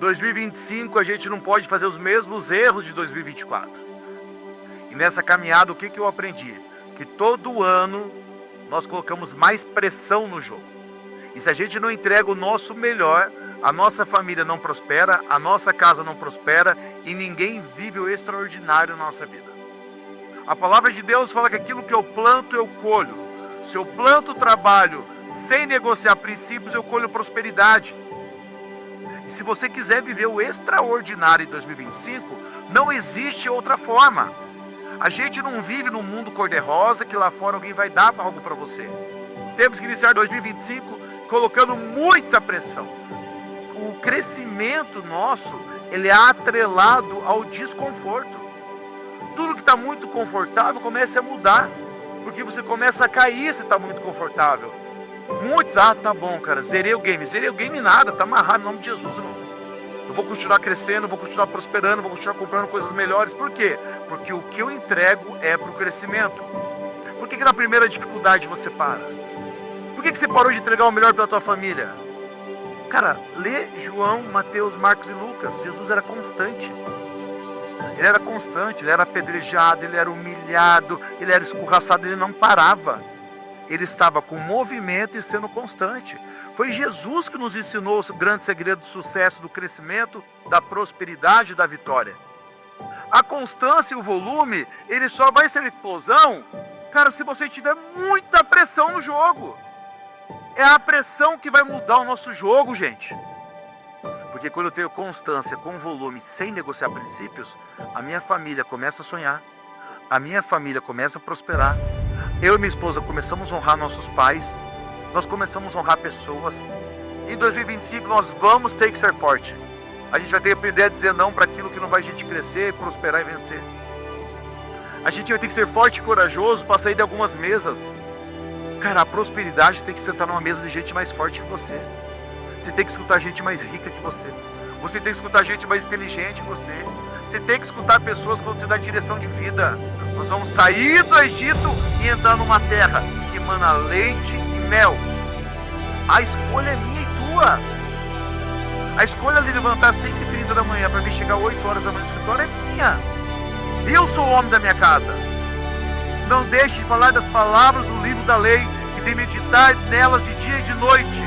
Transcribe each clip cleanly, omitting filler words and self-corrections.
2025 a gente não pode fazer os mesmos erros de 2024. E nessa caminhada, o que eu aprendi? Que todo ano nós colocamos mais pressão no jogo. E se a gente não entrega o nosso melhor, a nossa família não prospera, a nossa casa não prospera e ninguém vive o extraordinário na nossa vida. A palavra de Deus fala que aquilo que eu planto, eu colho. Se eu planto trabalho sem negociar princípios, eu colho prosperidade. E se você quiser viver o extraordinário em 2025, não existe outra forma. A gente não vive num mundo cor-de-rosa que lá fora alguém vai dar algo para você. Temos que iniciar 2025 colocando muita pressão. O crescimento nosso, ele é atrelado ao desconforto. Tudo que está muito confortável começa a mudar, porque você começa a cair se está muito confortável. Muitos, tá bom, cara, zerei o game nada, tá amarrado em nome de Jesus, irmão. Eu vou continuar crescendo, vou continuar prosperando, vou continuar comprando coisas melhores. Por quê? Porque o que eu entrego é para o crescimento. Por que na primeira dificuldade você para? Por que você parou de entregar o melhor para a tua família? Cara, lê João, Mateus, Marcos e Lucas. Jesus era constante. Ele era constante, ele era apedrejado, ele era humilhado, ele era escorraçado, ele não parava. Ele estava com movimento e sendo constante. Foi Jesus que nos ensinou o grande segredo do sucesso, do crescimento, da prosperidade e da vitória. A constância e o volume, ele só vai ser explosão, cara, se você tiver muita pressão no jogo. É a pressão que vai mudar o nosso jogo, gente. Porque quando eu tenho constância com volume, sem negociar princípios, a minha família começa a sonhar, a minha família começa a prosperar. Eu e minha esposa começamos a honrar nossos pais, nós começamos a honrar pessoas. Em 2025 nós vamos ter que ser forte. A gente vai ter que aprender a dizer não para aquilo que não vai a gente crescer, prosperar e vencer. A gente vai ter que ser forte e corajoso para sair de algumas mesas. Cara, a prosperidade tem que sentar numa mesa de gente mais forte que você. Você tem que escutar gente mais rica que você. Você tem que escutar gente mais inteligente que você. Você tem que escutar pessoas que vão te dar direção de vida. Nós vamos sair do Egito e entrar numa terra que emana leite e mel. A escolha é minha e tua. A escolha de levantar às 5h30 da manhã para vir chegar 8 horas da manhã no escritório é minha. Eu sou o homem da minha casa. Não deixe de falar das palavras do livro da lei e de meditar nelas de dia e de noite.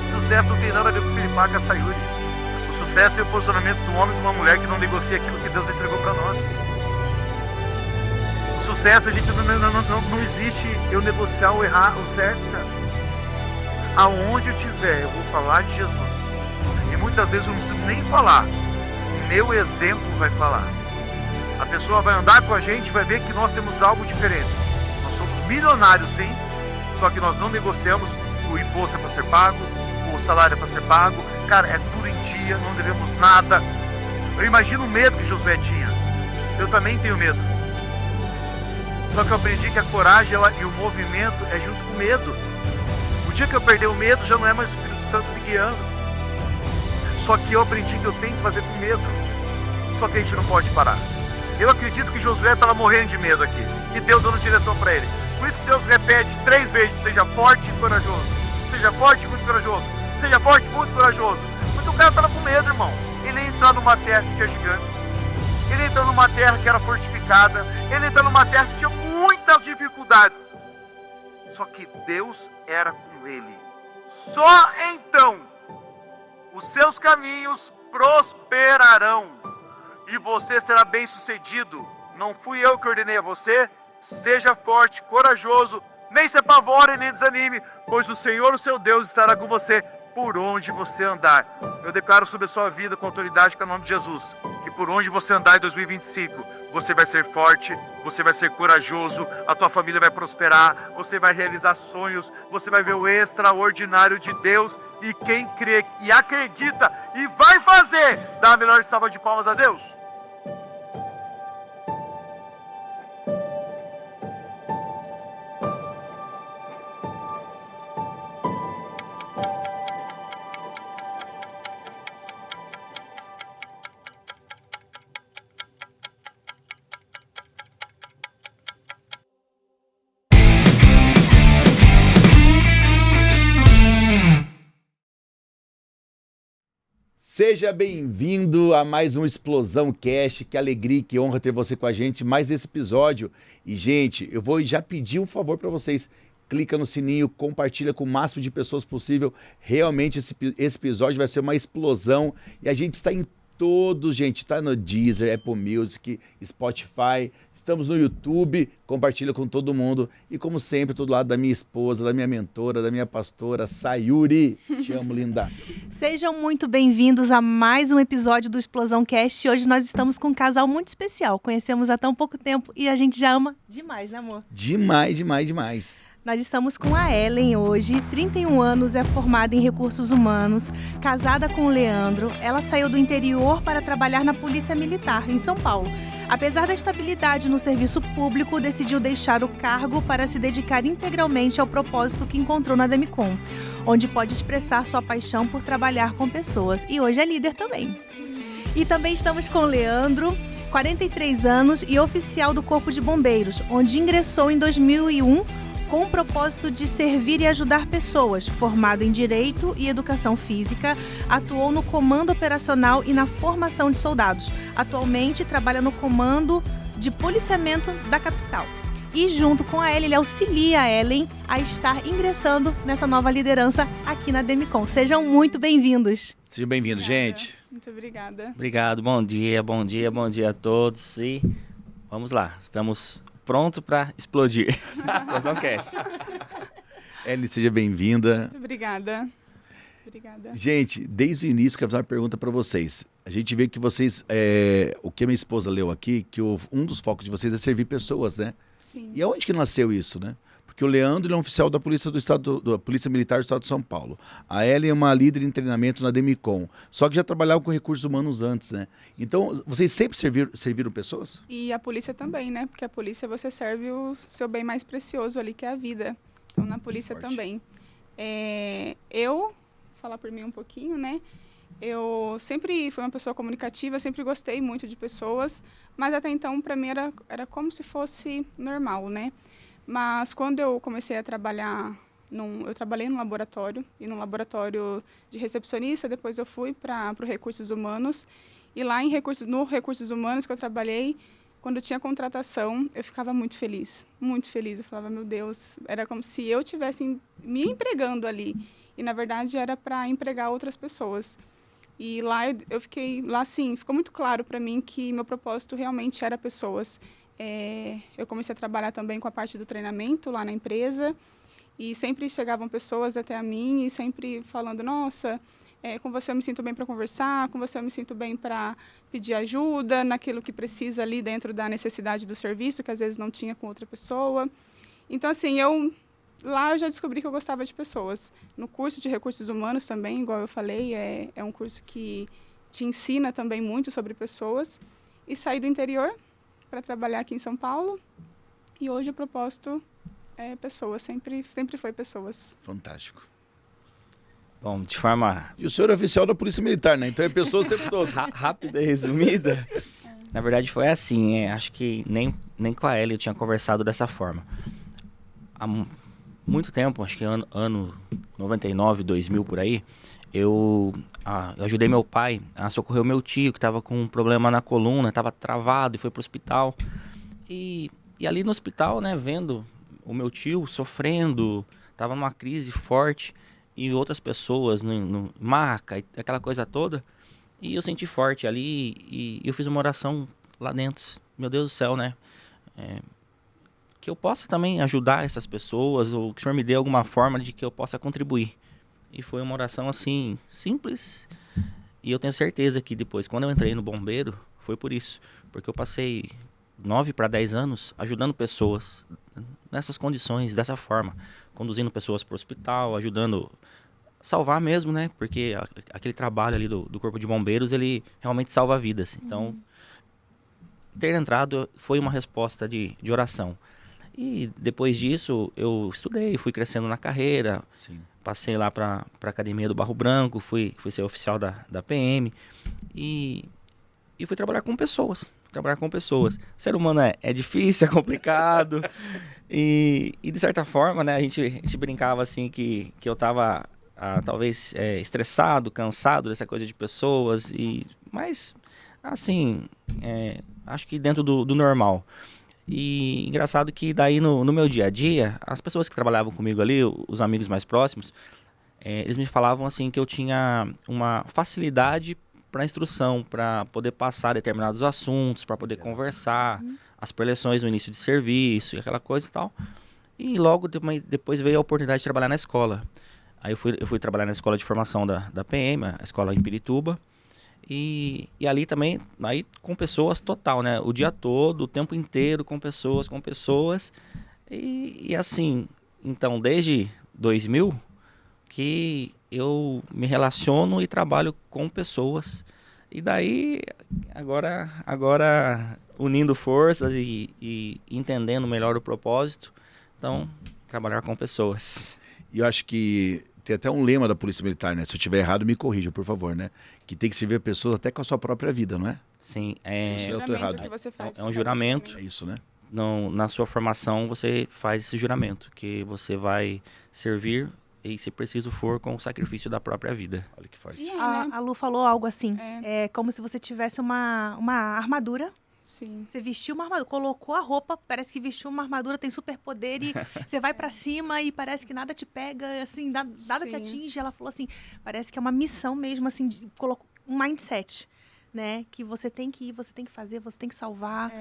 O sucesso não tem nada a ver com Filipaca Sayuri. O sucesso é o posicionamento de um homem e de uma mulher que não negocia aquilo que Deus entregou para nós. O sucesso, a gente não existe eu negociar ou errar o certo, cara. Aonde eu estiver, eu vou falar de Jesus. E muitas vezes eu não preciso nem falar. Meu exemplo vai falar. A pessoa vai andar com a gente e vai ver que nós temos algo diferente. Nós somos milionários, sim, só que nós não negociamos. O imposto é para ser pago, o salário é para ser pago. Cara, é tudo em dia, não devemos nada. Eu imagino o medo que Josué tinha. Eu também tenho medo. Só que eu aprendi que a coragem e o movimento é junto com o medo. O dia que eu perder o medo, já não é mais o Espírito Santo me guiando. Só que eu aprendi que eu tenho que fazer com medo. Só que a gente não pode parar. Eu acredito que Josué estava morrendo de medo aqui. E Deus dando direção para ele. Por isso que Deus repete 3 vezes: seja forte e corajoso. Seja forte e muito corajoso. Seja forte e muito corajoso. Porque o cara estava com medo, irmão. Ele ia entrar numa terra que tinha gigantes. Ele entrou numa terra que era fortificada. Ele entrou numa terra que tinha muitas dificuldades. Só que Deus era com ele. Só então os seus caminhos prosperarão e você será bem sucedido. Não fui eu que ordenei a você. Seja forte, corajoso, nem se apavore, nem desanime, pois o Senhor, o seu Deus, estará com você por onde você andar. Eu declaro sobre a sua vida com autoridade, com o nome de Jesus, que por onde você andar em 2025, você vai ser forte, você vai ser corajoso, a tua família vai prosperar, você vai realizar sonhos, você vai ver o extraordinário de Deus. E quem crê e acredita e vai fazer, dá a melhor salva de palmas a Deus. Seja bem-vindo a mais um Explosão Cast. Que alegria, que honra ter você com a gente mais esse episódio. E, gente, eu vou já pedir um favor para vocês. Clica no sininho, compartilha com o máximo de pessoas possível. Realmente esse episódio vai ser uma explosão. E a gente está em todos, gente. Está no Deezer, Apple Music, Spotify. Estamos no YouTube. Compartilha com todo mundo. E como sempre, do lado da minha esposa, da minha mentora, da minha pastora, Sayuri. Te amo, linda. Sejam muito bem-vindos a mais um episódio do Explosão Cast. Hoje nós estamos com um casal muito especial. Conhecemos há tão pouco tempo e a gente já ama demais, né, amor? Demais, demais, demais. Nós estamos com a Ellen hoje, 31 anos, é formada em recursos humanos, casada com o Leandro. Ela saiu do interior para trabalhar na Polícia Militar, em São Paulo. Apesar da estabilidade no serviço público, decidiu deixar o cargo para se dedicar integralmente ao propósito que encontrou na Demicon, onde pode expressar sua paixão por trabalhar com pessoas. E hoje é líder também. E também estamos com o Leandro, 43 anos e oficial do Corpo de Bombeiros, onde ingressou em 2001 com o propósito de servir e ajudar pessoas. Formado em Direito e Educação Física, atuou no Comando Operacional e na formação de soldados. Atualmente trabalha no Comando de Policiamento da capital. E junto com a Ellen, ele auxilia a Ellen a estar ingressando nessa nova liderança aqui na Demicon. Sejam muito bem-vindos. Sejam bem-vindos, gente. Muito obrigada. Obrigado, bom dia a todos. E vamos lá, estamos pronto para explodir. Explosão Cast. Ellen, seja bem-vinda. Muito obrigada. Obrigada. Gente, desde o início, quero fazer uma pergunta para vocês. A gente vê que vocês, o que a minha esposa leu aqui, que um dos focos de vocês é servir pessoas, né? Sim. E aonde que nasceu isso, né? Porque o Leandro ele é um oficial da Polícia da Polícia Militar do Estado de São Paulo. A Ellen é uma líder em treinamento na Demicon. Só que já trabalhava com recursos humanos antes, né? Então, vocês sempre serviram pessoas? E a polícia também, né? Porque a polícia você serve o seu bem mais precioso ali, que é a vida. Então, na polícia também. Eu, falar por mim um pouquinho, né? Eu sempre fui uma pessoa comunicativa, sempre gostei muito de pessoas, mas até então, para mim, era como se fosse normal, né? Mas quando eu comecei a trabalhar, eu trabalhei no laboratório, e no laboratório de recepcionista, depois eu fui para o Recursos Humanos, e lá no Recursos Humanos que eu trabalhei, quando tinha contratação, eu ficava muito feliz, muito feliz. Eu falava, meu Deus, era como se eu estivesse me empregando ali, e na verdade era para empregar outras pessoas. E lá eu fiquei, lá sim, ficou muito claro para mim que meu propósito realmente era pessoas. Eu comecei a trabalhar também com a parte do treinamento lá na empresa e sempre chegavam pessoas até a mim e sempre falando, nossa, com você eu me sinto bem para conversar, com você eu me sinto bem para pedir ajuda naquilo que precisa ali dentro da necessidade do serviço, que às vezes não tinha com outra pessoa. Então, assim, lá eu já descobri que eu gostava de pessoas. No curso de Recursos Humanos também, igual eu falei, é um curso que te ensina também muito sobre pessoas. E saí do interior para trabalhar aqui em São Paulo. E hoje o propósito é pessoas, sempre foi pessoas. Fantástico. Bom, de forma E o senhor é oficial da Polícia Militar, né? Então é pessoas o tempo todo. rápida e resumida, na verdade foi assim, acho que nem com a Ellie eu tinha conversado dessa forma. Há muito tempo, acho que ano 99, 2000 por aí, eu ajudei meu pai a socorrer o meu tio, que estava com um problema na coluna, estava travado e foi para o hospital. E ali no hospital, né, vendo o meu tio sofrendo, estava numa crise forte, e outras pessoas no maca, aquela coisa toda, e eu senti forte ali, e eu fiz uma oração lá dentro. Meu Deus do céu, né? Que eu possa também ajudar essas pessoas, ou que o Senhor me dê alguma forma de que eu possa contribuir. E foi uma oração assim, simples. E eu tenho certeza que depois, quando eu entrei no bombeiro, foi por isso. Porque eu passei 9 para 10 anos ajudando pessoas nessas condições, dessa forma. Conduzindo pessoas para o hospital, ajudando a salvar mesmo, né? Porque aquele trabalho ali do Corpo de Bombeiros, ele realmente salva vidas. Então, ter entrado foi uma resposta de oração. E depois disso, eu estudei, fui crescendo na carreira. Sim. Passei lá para a Academia do Barro Branco, fui ser oficial da PM e fui trabalhar com pessoas. Ser humano é difícil, é complicado. E de certa forma, né, a gente brincava assim que eu tava talvez estressado, cansado dessa coisa de pessoas, mas assim, acho que dentro do normal. E engraçado que daí no meu dia a dia, as pessoas que trabalhavam comigo ali, os amigos mais próximos, eles me falavam assim que eu tinha uma facilidade para instrução, para poder passar determinados assuntos, para poder conversar, as preleções no início de serviço e aquela coisa e tal. E logo depois veio a oportunidade de trabalhar na escola. Aí eu fui trabalhar na escola de formação da PM, a escola em Pirituba. E ali também, aí com pessoas total, né? O dia todo, o tempo inteiro com pessoas. E assim, então desde 2000 que eu me relaciono e trabalho com pessoas. E daí, agora unindo forças e entendendo melhor o propósito, então, trabalhar com pessoas. E eu acho que tem até um lema da Polícia Militar, né? Se eu estiver errado, me corrija, por favor, né? Que tem que servir pessoas até com a sua própria vida, não é? Sim, Isso eu tô errado. Que você faz, é um juramento. É isso, né? Na sua formação, você faz esse juramento, que você vai servir e, se preciso for, com o sacrifício da própria vida. Olha que forte. E A Lu falou algo assim, é como se você tivesse uma armadura. Sim. Você vestiu uma armadura, colocou a roupa, parece que vestiu uma armadura, tem superpoder e você vai pra cima e parece que nada te pega, assim, nada te Sim. atinge. Ela falou assim, parece que é uma missão mesmo, assim, colocou um mindset, né? Que você tem que ir, você tem que fazer, você tem que salvar.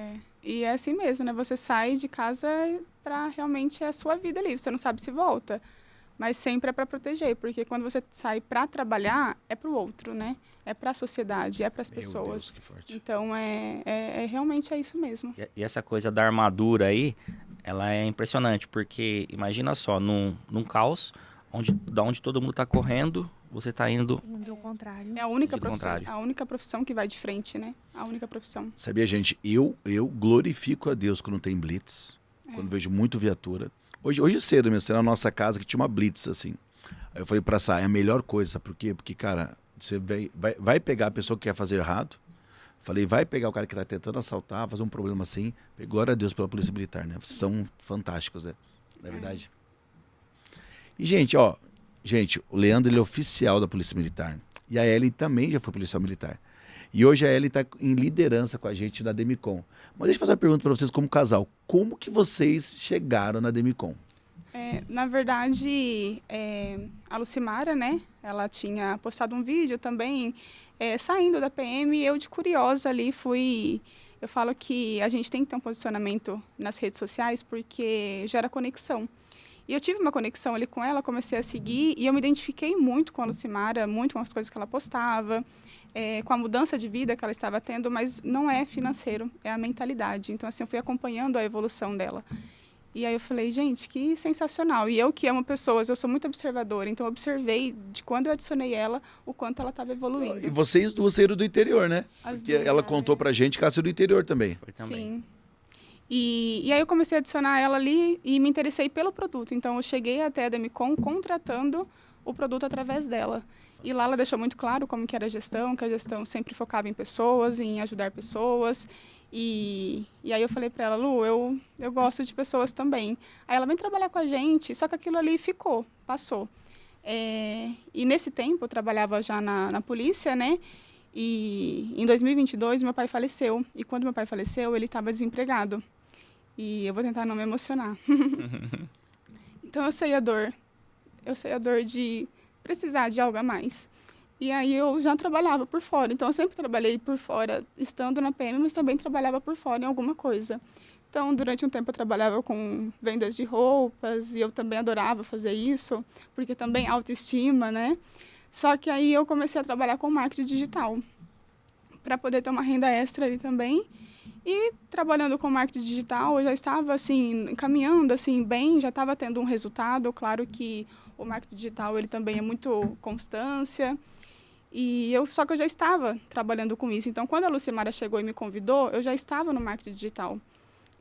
E é assim mesmo, né? Você sai de casa pra realmente a sua vida ali. Você não sabe se volta, mas sempre é para proteger, porque quando você sai para trabalhar, é para o outro, né? É para a sociedade, é para as pessoas. Meu Deus, que forte. Então, realmente é isso mesmo. E essa coisa da armadura aí, ela é impressionante, porque imagina só, num caos, da onde todo mundo está correndo, você está indo... Indo ao contrário. É a única Sentido profissão, contrário. a única profissão que vai de frente, né? A única profissão. Sabia, gente, eu glorifico a Deus quando tem blitz, quando vejo muito viatura. Hoje cedo mesmo, na nossa casa que tinha uma blitz, assim. Aí eu falei pra Sá, é a melhor coisa, sabe por quê? Porque, cara, você vai pegar a pessoa que quer fazer errado. Falei, vai pegar o cara que tá tentando assaltar, fazer um problema assim. Glória a Deus pela Polícia Militar, né? São fantásticos, né? Não é verdade? E, gente, o Leandro, ele é oficial da Polícia Militar. E a Ellen também já foi policial militar. E hoje a Ellen está em liderança com a gente na Demicon. Mas deixa eu fazer uma pergunta para vocês como casal. Como que vocês chegaram na Demicon? Na verdade, a Lucimara, né? Ela tinha postado um vídeo também saindo da PM e eu, de curiosa ali, fui... Eu falo que a gente tem que ter um posicionamento nas redes sociais porque gera conexão. E eu tive uma conexão ali com ela, comecei a seguir e eu me identifiquei muito com a Lucimara, muito com as coisas que ela postava, com a mudança de vida que ela estava tendo, mas não é financeiro, é a mentalidade. Então, assim, eu fui acompanhando a evolução dela. E aí eu falei, gente, que sensacional. E eu que amo pessoas, eu sou muito observadora, então eu observei de quando eu adicionei ela, o quanto ela estava evoluindo. E vocês duas saíram do interior, né? As Porque duas, ela contou pra gente que ela saiu do interior também. Foi também. Sim. E aí eu comecei a adicionar ela ali e me interessei pelo produto. Então eu cheguei até a Demicon contratando o produto através dela. E lá ela deixou muito claro como que era a gestão, que a gestão sempre focava em pessoas, em ajudar pessoas. E aí eu falei para ela, Lu, eu gosto de pessoas também. Aí ela vem trabalhar com a gente, só que aquilo ali passou. E nesse tempo eu trabalhava já na polícia, né? E em 2022 meu pai faleceu. E quando meu pai faleceu, ele estava desempregado. E eu vou tentar não me emocionar. Então eu sei a dor. Eu sei a dor de precisar de algo a mais. E aí eu já trabalhava por fora. Então eu sempre trabalhei por fora, estando na PM, mas também trabalhava por fora em alguma coisa. Então, durante um tempo eu trabalhava com vendas de roupas e eu também adorava fazer isso, porque também autoestima, né? Só que aí eu comecei a trabalhar com marketing digital, para poder ter uma renda extra ali também. E trabalhando com marketing digital, eu já estava assim, caminhando assim bem, já estava tendo um resultado. Claro que o marketing digital ele também é muito constância. Só que eu já estava trabalhando com isso. Então, quando a Lucimara chegou e me convidou, eu já estava no marketing digital.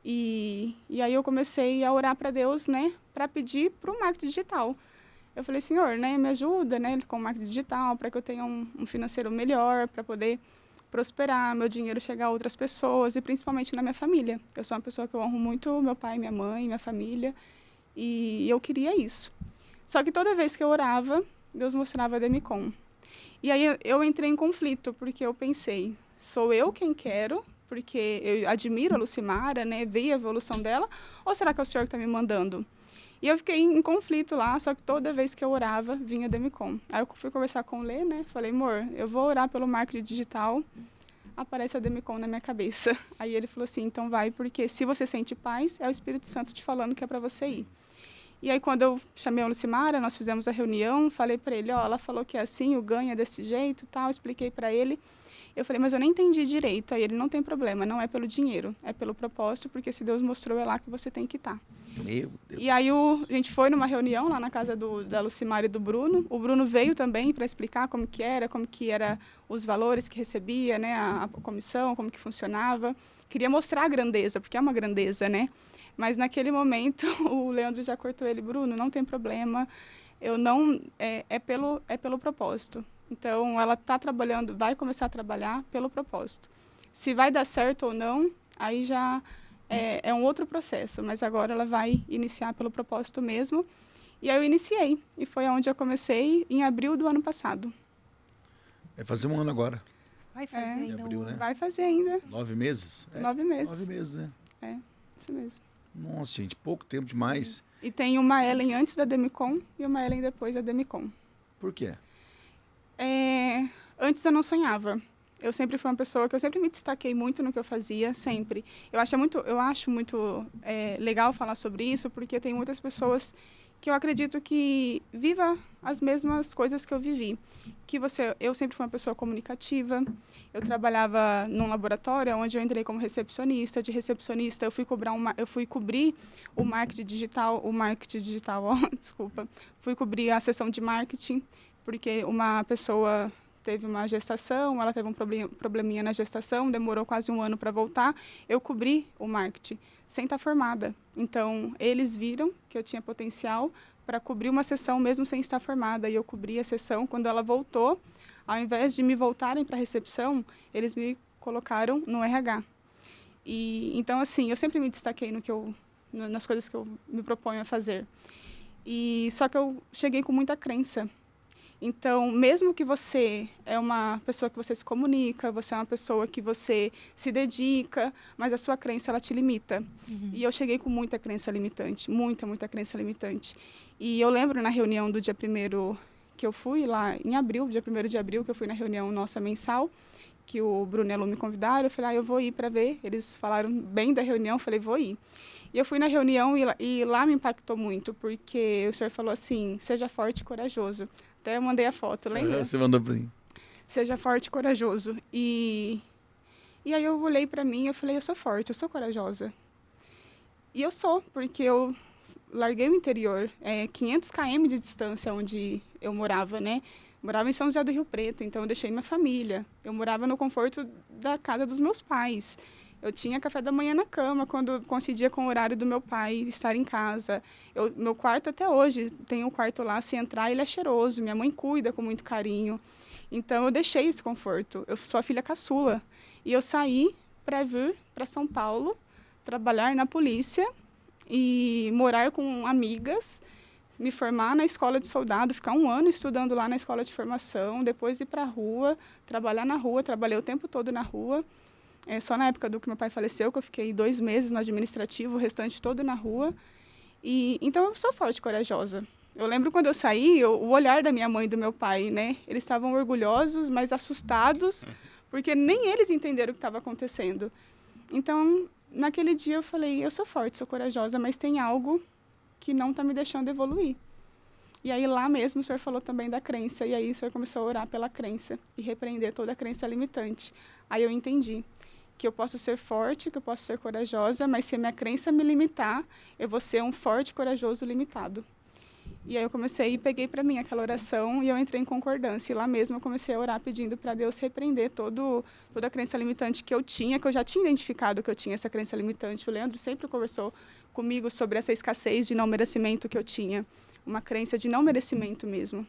E aí eu comecei a orar para Deus, né, para pedir para o marketing digital. Eu falei, Senhor, né, me ajuda, né, com o marketing digital, para que eu tenha um financeiro melhor, para poder prosperar, meu dinheiro chegar a outras pessoas e principalmente na minha família. Eu sou uma pessoa que eu honro muito meu pai, minha mãe, minha família, e eu queria isso. Só que toda vez que eu orava, Deus mostrava a Demicon. E aí eu entrei em conflito, porque eu pensei, sou eu quem quero, porque eu admiro a Lucimara, né, vi a evolução dela, ou será que é o Senhor que está me mandando? E eu fiquei em conflito lá, só que toda vez que eu orava, vinha a Demicon. Aí eu fui conversar com o Lê, né, falei, amor, eu vou orar pelo marketing digital, aparece a Demicon na minha cabeça. Aí ele falou assim, então vai, porque se você sente paz, é o Espírito Santo te falando que é para você ir. E aí, quando eu chamei a Lucimara, nós fizemos a reunião, falei para ele, ó, ela falou que é assim, o ganho é desse jeito, tal, expliquei para ele. Eu falei, mas eu nem entendi direito. Aí ele, não tem problema, não é pelo dinheiro, é pelo propósito, porque se Deus mostrou, é lá que você tem que estar. Meu Deus. E aí a gente foi numa reunião lá na casa da Lucimara e do Bruno. O Bruno veio também para explicar como que era os valores que recebia, né, a comissão, como que funcionava. Queria mostrar a grandeza, porque é uma grandeza, né? Mas naquele momento o Leandro já cortou ele, Bruno, não tem problema, eu não é pelo propósito. Então ela está trabalhando, vai começar a trabalhar pelo propósito. Se vai dar certo ou não, aí já é um outro processo, mas agora ela vai iniciar pelo propósito mesmo. E aí eu iniciei, e foi onde eu comecei em abril do ano passado. Vai fazer um ano agora. Vai fazer Em ainda abril, um né? ano. Vai fazer ainda. 9 meses? 9 meses. 9 meses, né? É, isso mesmo. Nossa, gente, pouco tempo demais. Sim. E tem uma Ellen antes da Demicon e uma Ellen depois da Demicon. Por quê? Antes eu não sonhava. Eu sempre fui uma pessoa que eu sempre me destaquei muito no que eu fazia, sempre. Eu acho muito legal falar sobre isso, porque tem muitas pessoas que eu acredito que viva as mesmas coisas que eu vivi. Eu sempre fui uma pessoa comunicativa. Eu trabalhava num laboratório onde eu entrei como recepcionista. De recepcionista eu fui cobrir o marketing digital, desculpa. Fui cobrir a seção de marketing, porque uma pessoa teve uma gestação, ela teve um probleminha na gestação, demorou quase um ano para voltar. Eu cobri o marketing sem estar formada. Então, eles viram que eu tinha potencial para cobrir uma sessão mesmo sem estar formada. E eu cobri a sessão. Quando ela voltou, ao invés de me voltarem para a recepção, eles me colocaram no RH. Então, assim, eu sempre me destaquei nas coisas que eu me proponho a fazer. Só que eu cheguei com muita crença. Então, mesmo que você é uma pessoa que você se comunica, você é uma pessoa que você se dedica, mas a sua crença, ela te limita. Uhum. E eu cheguei com muita crença limitante, muita crença limitante. E eu lembro na reunião do dia 1º que eu fui, lá em abril, dia 1º de abril, que eu fui na reunião nossa mensal, que o Bruno e a Lu me convidaram, eu falei, eu vou ir para ver. Eles falaram bem da reunião, eu falei, vou ir. E eu fui na reunião e lá me impactou muito, porque o senhor falou assim, seja forte e corajoso. Até eu mandei a foto, lembra? Você mandou para mim. Seja forte e corajoso. E aí eu olhei para mim e eu falei, eu sou forte, eu sou corajosa. E eu sou, porque eu larguei o interior, 500 km de distância onde eu morava, né? Morava em São José do Rio Preto, então eu deixei minha família. Eu morava no conforto da casa dos meus pais. Eu tinha café da manhã na cama quando coincidia com o horário do meu pai estar em casa. Meu quarto até hoje, tem um quarto lá, se entrar ele é cheiroso, minha mãe cuida com muito carinho. Então eu deixei esse conforto. Eu sou a filha caçula. E eu saí para vir para São Paulo, trabalhar na polícia e morar com amigas, me formar na escola de soldado, ficar um ano estudando lá na escola de formação, depois ir para a rua, trabalhar na rua, trabalhei o tempo todo na rua. Só na época do que meu pai faleceu, que eu fiquei 2 meses no administrativo, o restante todo na rua. Então, eu sou forte e corajosa. Eu lembro quando eu saí, o olhar da minha mãe e do meu pai, né? Eles estavam orgulhosos, mas assustados, porque nem eles entenderam o que estava acontecendo. Então, naquele dia eu falei, eu sou forte, sou corajosa, mas tem algo que não está me deixando evoluir. E aí lá mesmo o senhor falou também da crença, e aí o senhor começou a orar pela crença e repreender toda a crença limitante. Aí eu entendi que eu posso ser forte, que eu posso ser corajosa, mas se a minha crença me limitar, eu vou ser um forte, corajoso limitado. E aí eu comecei e peguei para mim aquela oração e eu entrei em concordância. E lá mesmo eu comecei a orar pedindo para Deus repreender toda a crença limitante que eu tinha, que eu já tinha identificado que eu tinha essa crença limitante. O Leandro sempre conversou comigo sobre essa escassez de não merecimento que eu tinha. Uma crença de não merecimento mesmo.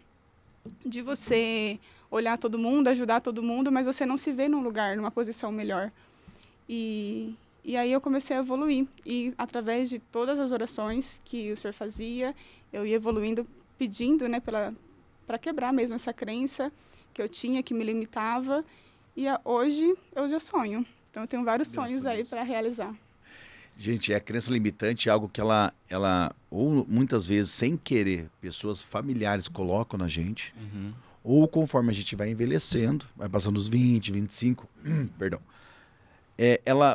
De você olhar todo mundo, ajudar todo mundo, mas você não se vê num lugar, numa posição melhor. E aí eu comecei a evoluir. E através de todas as orações que o senhor fazia, eu ia evoluindo, pedindo, né, quebrar mesmo essa crença que eu tinha, que me limitava. E hoje eu já sonho. Então eu tenho vários sonhos aí para realizar. Gente, a crença limitante é algo que ela, ou muitas vezes, sem querer, pessoas familiares colocam na gente, ou conforme a gente vai envelhecendo, vai passando os 20, 25, perdão,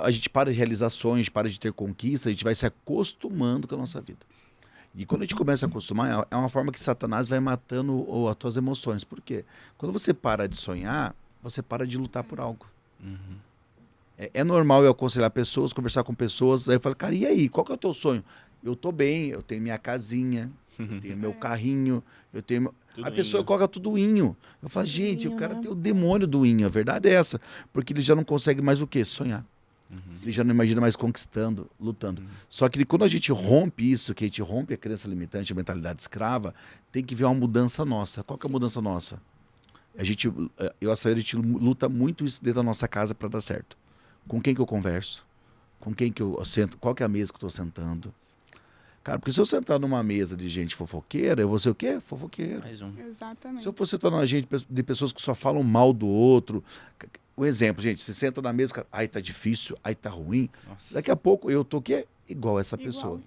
a gente para de realizar sonhos, para de ter conquistas, a gente vai se acostumando com a nossa vida. E quando a gente começa a acostumar, é uma forma que Satanás vai matando as tuas emoções. Por quê? Quando você para de sonhar, você para de lutar por algo. É normal eu aconselhar pessoas, conversar com pessoas, aí eu falo, cara, e aí, qual que é o teu sonho? Eu tô bem, eu tenho minha casinha, eu tenho meu carrinho, eu tenho... A pessoa coloca tudo inho. Eu falo, gente, o cara tem o demônio do inho, a verdade é essa. Porque ele já não consegue mais o quê? Sonhar. Ele já não imagina mais conquistando, lutando. Só que quando a gente rompe isso, que a gente rompe a crença limitante, a mentalidade escrava, tem que ver uma mudança nossa. Qual que é a mudança nossa? A gente luta muito isso dentro da nossa casa para dar certo. Com quem que eu converso? Com quem que eu sento? Qual que é a mesa que eu estou sentando? Cara, porque se eu sentar numa mesa de gente fofoqueira, eu vou ser o quê? Fofoqueiro. Mais um. Exatamente. Se eu for sentar numa gente de pessoas que só falam mal do outro... Um exemplo, gente, você senta na mesa, cara, ai, tá difícil, ai, tá ruim. Nossa. Daqui a pouco eu tô o quê? Igual essa pessoa.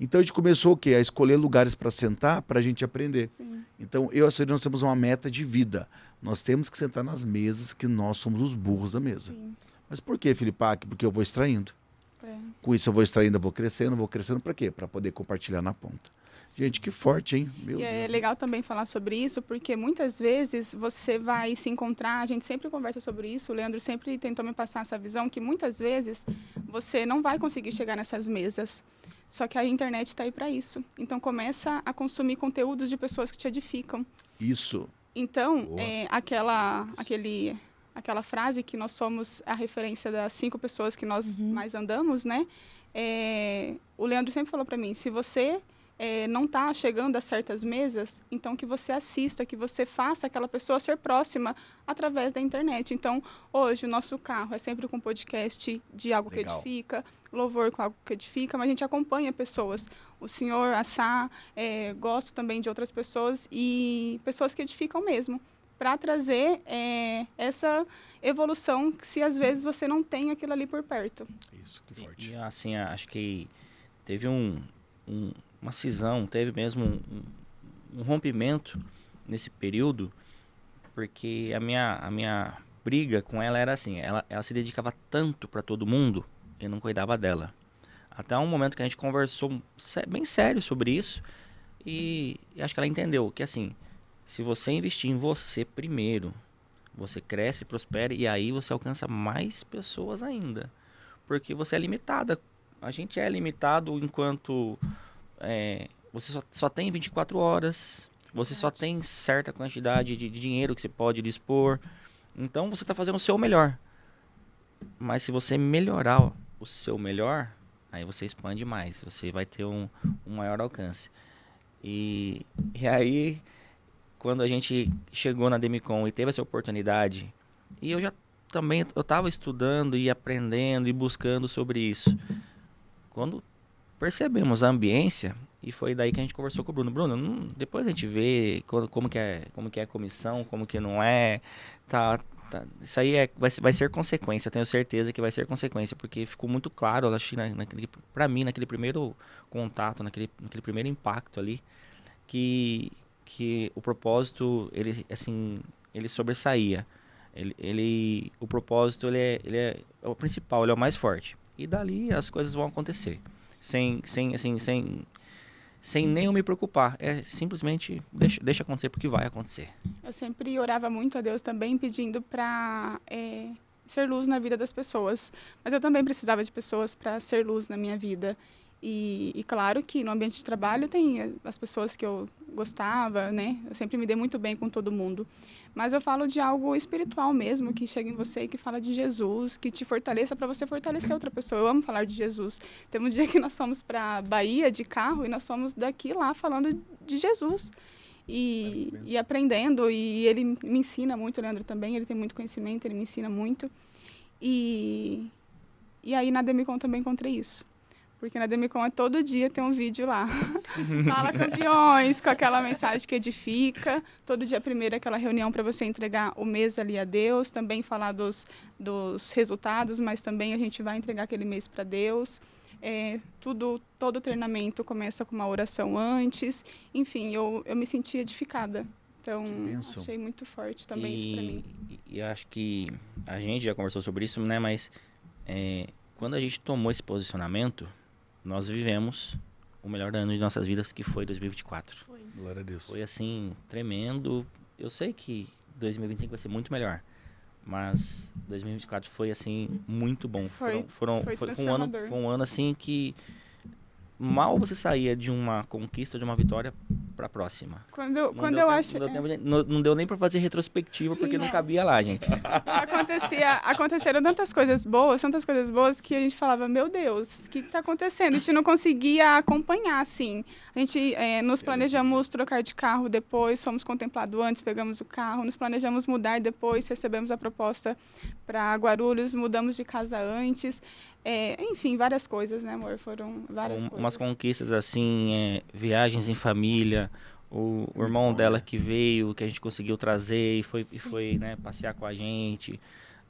Então a gente começou o quê? A escolher lugares para sentar para a gente aprender. Sim. Então eu e a Sueli, nós temos uma meta de vida. Nós temos que sentar nas mesas que nós somos os burros da mesa. Sim. Mas por quê, Filipac? Porque eu vou extraindo. Com isso eu vou extraindo, eu vou crescendo para quê? Para poder compartilhar na ponta. Gente, que forte, hein? Meu E é Deus. legal também falar sobre isso, porque muitas vezes você vai se encontrar, a gente sempre conversa sobre isso, o Leandro sempre tentou me passar essa visão, que muitas vezes você não vai conseguir chegar nessas mesas. Só que a internet está aí para isso. Então começa a consumir conteúdos de pessoas que te edificam. Isso. Então, Boa. aquela frase que nós somos a referência das 5 pessoas que nós mais andamos, né? O Leandro sempre falou para mim, se você não está chegando a certas mesas, então que você assista, que você faça aquela pessoa ser próxima através da internet. Então, hoje, o nosso carro é sempre com podcast de algo Legal. que edifica, louvor com algo que edifica, mas a gente acompanha pessoas. O senhor, a Sá, gosto também de outras pessoas e pessoas que edificam mesmo, para trazer essa evolução que se às vezes você não tem aquilo ali por perto. Isso, que forte. E assim, acho que teve uma cisão, teve mesmo um rompimento nesse período, porque a minha briga com ela era assim, ela se dedicava tanto para todo mundo e não cuidava dela. Até um momento que a gente conversou bem sério sobre isso e acho que ela entendeu que assim, se você investir em você primeiro, você cresce, prospera e aí você alcança mais pessoas ainda. Porque você é limitada. A gente é limitado enquanto você só tem 24 horas, você só tem certa quantidade de dinheiro que você pode dispor. Então você está fazendo o seu melhor. Mas se você melhorar o seu melhor, aí você expande mais, você vai ter um maior alcance. E aí, quando a gente chegou na Demicon e teve essa oportunidade, e eu estava estudando e aprendendo e buscando sobre isso. Quando percebemos a ambiência, e foi daí que a gente conversou com o Bruno. Bruno, depois a gente vê como que é a comissão, como que não é, isso aí vai ser consequência, eu tenho certeza que vai ser consequência, porque ficou muito claro, eu acho, para mim, naquele primeiro contato, naquele primeiro impacto ali, que o propósito, ele sobressaía. O propósito, ele é o principal, ele é o mais forte. E dali as coisas vão acontecer. Sem nem eu me preocupar. É simplesmente deixa acontecer porque vai acontecer. Eu sempre orava muito a Deus também, pedindo para ser luz na vida das pessoas. Mas eu também precisava de pessoas para ser luz na minha vida. E claro que no ambiente de trabalho tem as pessoas que eu gostava, né? Eu sempre me dei muito bem com todo mundo. Mas eu falo de algo espiritual mesmo, que chega em você e que fala de Jesus, que te fortaleça para você fortalecer outra pessoa. Eu amo falar de Jesus. Teve um dia que nós fomos para Bahia de carro e nós fomos daqui lá falando de Jesus. E aprendendo, e ele me ensina muito, o Leandro também, ele tem muito conhecimento, ele me ensina muito. E aí na Demicon também encontrei isso. Porque na Demicon todo dia tem um vídeo lá. Fala campeões, com aquela mensagem que edifica. Todo dia primeiro aquela reunião para você entregar o mês ali a Deus. Também falar dos resultados, mas também a gente vai entregar aquele mês para Deus. Todo treinamento começa com uma oração antes. Enfim, eu me senti edificada. Então, achei muito forte também isso para mim. E acho que a gente já conversou sobre isso, né? Mas quando a gente tomou esse posicionamento, nós vivemos o melhor ano de nossas vidas, que foi 2024. Glória a Deus. Foi, assim, tremendo. Eu sei que 2025 vai ser muito melhor, mas 2024 foi, assim, muito bom. Foi um ano, assim, que mal você saía de uma conquista, de uma vitória para a próxima. Não deu nem para fazer retrospectiva, porque não cabia lá, gente. Aconteceram tantas coisas boas que a gente falava, meu Deus, o que está acontecendo? A gente não conseguia acompanhar, assim. A gente nos planejamos trocar de carro depois, fomos contemplados antes, pegamos o carro, nos planejamos mudar depois, recebemos a proposta para Guarulhos, mudamos de casa antes. Enfim, várias coisas, né, amor? Foram várias coisas. Umas conquistas, assim, viagens em família, o irmão dela que veio, que a gente conseguiu trazer e foi né, passear com a gente.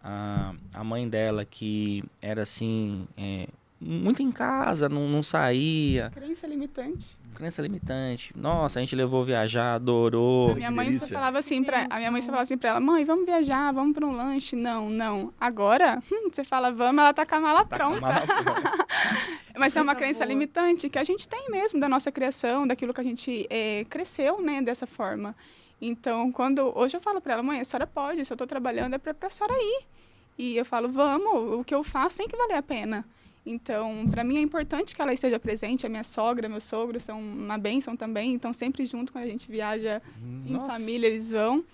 A mãe dela que era, assim, muito em casa, não saía. Crença limitante. Nossa, a gente levou viajar, adorou. A minha mãe só falava assim pra ela, mãe, vamos viajar, vamos para um lanche. Não. Agora, você fala vamos, ela tá com a mala pronta. Mas é uma crença limitante que a gente tem mesmo da nossa criação, daquilo que a gente cresceu, né, dessa forma. Então, hoje eu falo para ela, mãe, a senhora pode, se eu tô trabalhando é pra senhora ir. E eu falo, vamos, o que eu faço tem que valer a pena. Então, para mim é importante que ela esteja presente. A minha sogra, meu sogro são uma bênção também. Então, sempre junto quando a gente viaja em família, eles vão.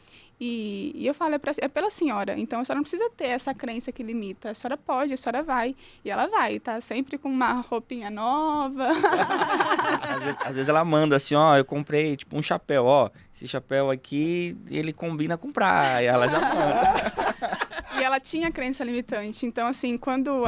E eu falo, é pela senhora. Então, a senhora não precisa ter essa crença que limita. A senhora pode, a senhora vai. E ela vai, tá sempre com uma roupinha nova. Às vezes ela manda assim, ó, eu comprei tipo um chapéu, ó. Esse chapéu aqui, ele combina com praia. Ela já manda. E ela tinha crença limitante. Então, assim, quando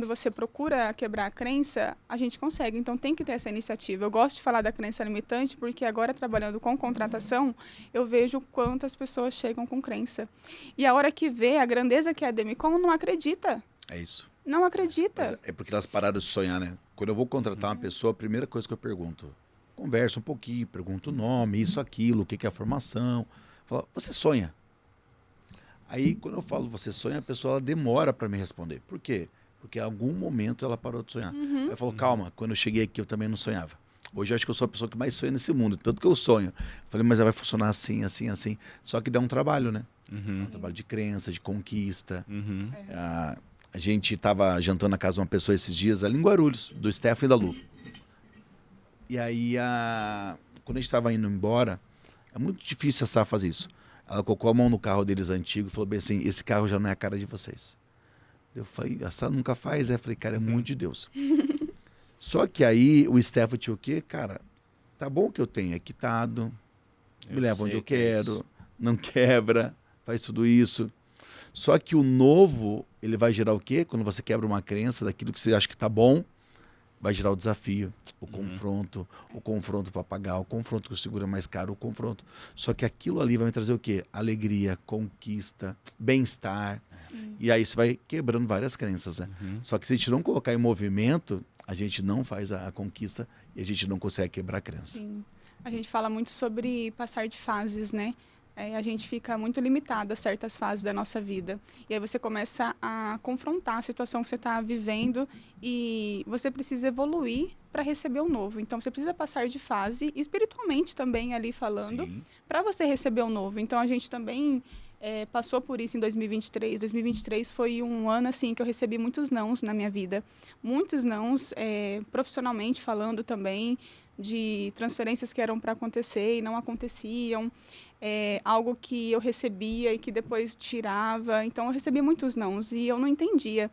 você procura quebrar a crença, a gente consegue. Então, tem que ter essa iniciativa. Eu gosto de falar da crença limitante porque agora, trabalhando com contratação, eu vejo quantas pessoas chegam com crença. E a hora que vê a grandeza que é a Demicon, não acredita. É isso. Não acredita. É porque elas pararam de sonhar, né? Quando eu vou contratar uma pessoa, a primeira coisa que eu pergunto, conversa um pouquinho, pergunto o nome, isso, aquilo, o que é a formação. Falo, você sonha? Aí, quando eu falo você sonha, a pessoa ela demora para me responder. Por quê? Porque em algum momento ela parou de sonhar. Aí eu falo, calma, quando eu cheguei aqui eu também não sonhava. Hoje eu acho que eu sou a pessoa que mais sonha nesse mundo, tanto que eu sonho. Eu falei, mas ela vai funcionar assim, assim, assim. Só que dá um trabalho, né? Um trabalho de crença, de conquista. A gente estava jantando na casa de uma pessoa esses dias, ali em Guarulhos, do Stefan e da Lu. E aí, quando a gente estava indo embora, é muito difícil a Sá fazer isso. Ela colocou a mão no carro deles antigo e falou bem assim, esse carro já não é a cara de vocês. Eu falei, a Sá nunca faz? Eu falei, cara, é muito de Deus. Só que aí o Stefan tinha o quê? Cara, tá bom que eu tenho, é quitado, me leva onde eu quero, não quebra, faz tudo isso. Só que o novo, ele vai gerar o quê? Quando você quebra uma crença daquilo que você acha que tá bom, vai gerar o desafio, o confronto para pagar, o confronto que o seguro é mais caro, o confronto. Só que aquilo ali vai me trazer o quê? Alegria, conquista, bem-estar. E aí você vai quebrando várias crenças, né? Só que se a gente não colocar em movimento, a gente não faz a conquista e a gente não consegue quebrar a crença. Sim. A gente fala muito sobre passar de fases, né? A gente fica muito limitado a certas fases da nossa vida. E aí você começa a confrontar a situação que você está vivendo e você precisa evoluir para receber o novo. Então, você precisa passar de fase, espiritualmente também ali falando, para você receber o novo. Então, a gente também passou por isso em 2023. 2023 foi um ano assim que eu recebi muitos nãos na minha vida. Muitos nãos, profissionalmente falando também, de transferências que eram para acontecer e não aconteciam. Algo que eu recebia e que depois tirava. Então, eu recebia muitos nãos e eu não entendia.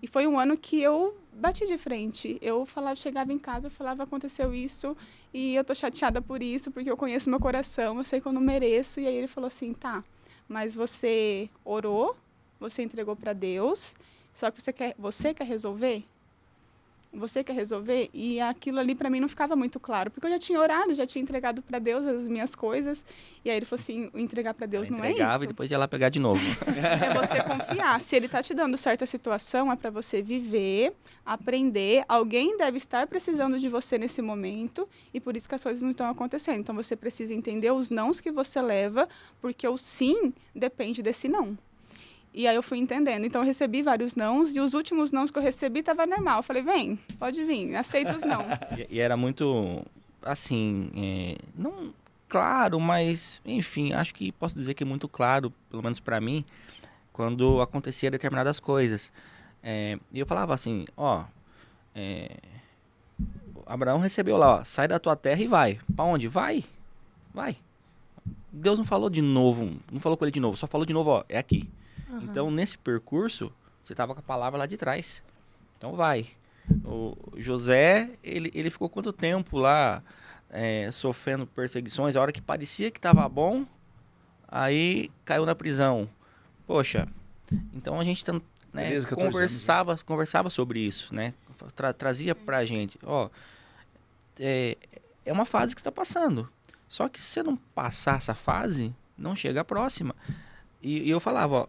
E foi um ano que eu bati de frente. Eu chegava em casa, eu falava, aconteceu isso e eu tô chateada por isso, porque eu conheço meu coração, eu sei que eu não mereço. E aí ele falou assim, tá, mas você orou, você entregou para Deus, só que você quer resolver? Você quer resolver? E aquilo ali para mim não ficava muito claro, porque eu já tinha orado, já tinha entregado para Deus as minhas coisas. E aí ele falou assim, entregar para Deus não é Entregava isso. e depois ia lá pegar de novo. É você confiar. Se ele tá te dando certa situação, é para você viver, aprender. Alguém deve estar precisando de você nesse momento e por isso que as coisas não estão acontecendo. Então você precisa entender os nãos que você leva, porque o sim depende desse não. E aí eu fui entendendo. Então eu recebi vários nãos e os últimos nãos que eu recebi tava normal. Eu falei, vem, pode vir, aceita os nãos. E era muito, assim, não claro, mas, enfim, acho que posso dizer que é muito claro, pelo menos para mim, quando acontecia determinadas coisas. E eu falava assim, Abraão recebeu lá, ó, sai da tua terra e vai. Pra onde? Vai. Deus não falou de novo, não falou com ele de novo, só falou de novo, ó, é aqui. Então, nesse percurso, você tava com a palavra lá de trás. Então, vai. O José, ele ficou quanto tempo lá sofrendo perseguições? A hora que parecia que tava bom, aí caiu na prisão. Poxa, então a gente conversava sobre isso, né? Trazia pra gente, é uma fase que você tá passando. Só que se você não passar essa fase, não chega a próxima. E eu falava, ó,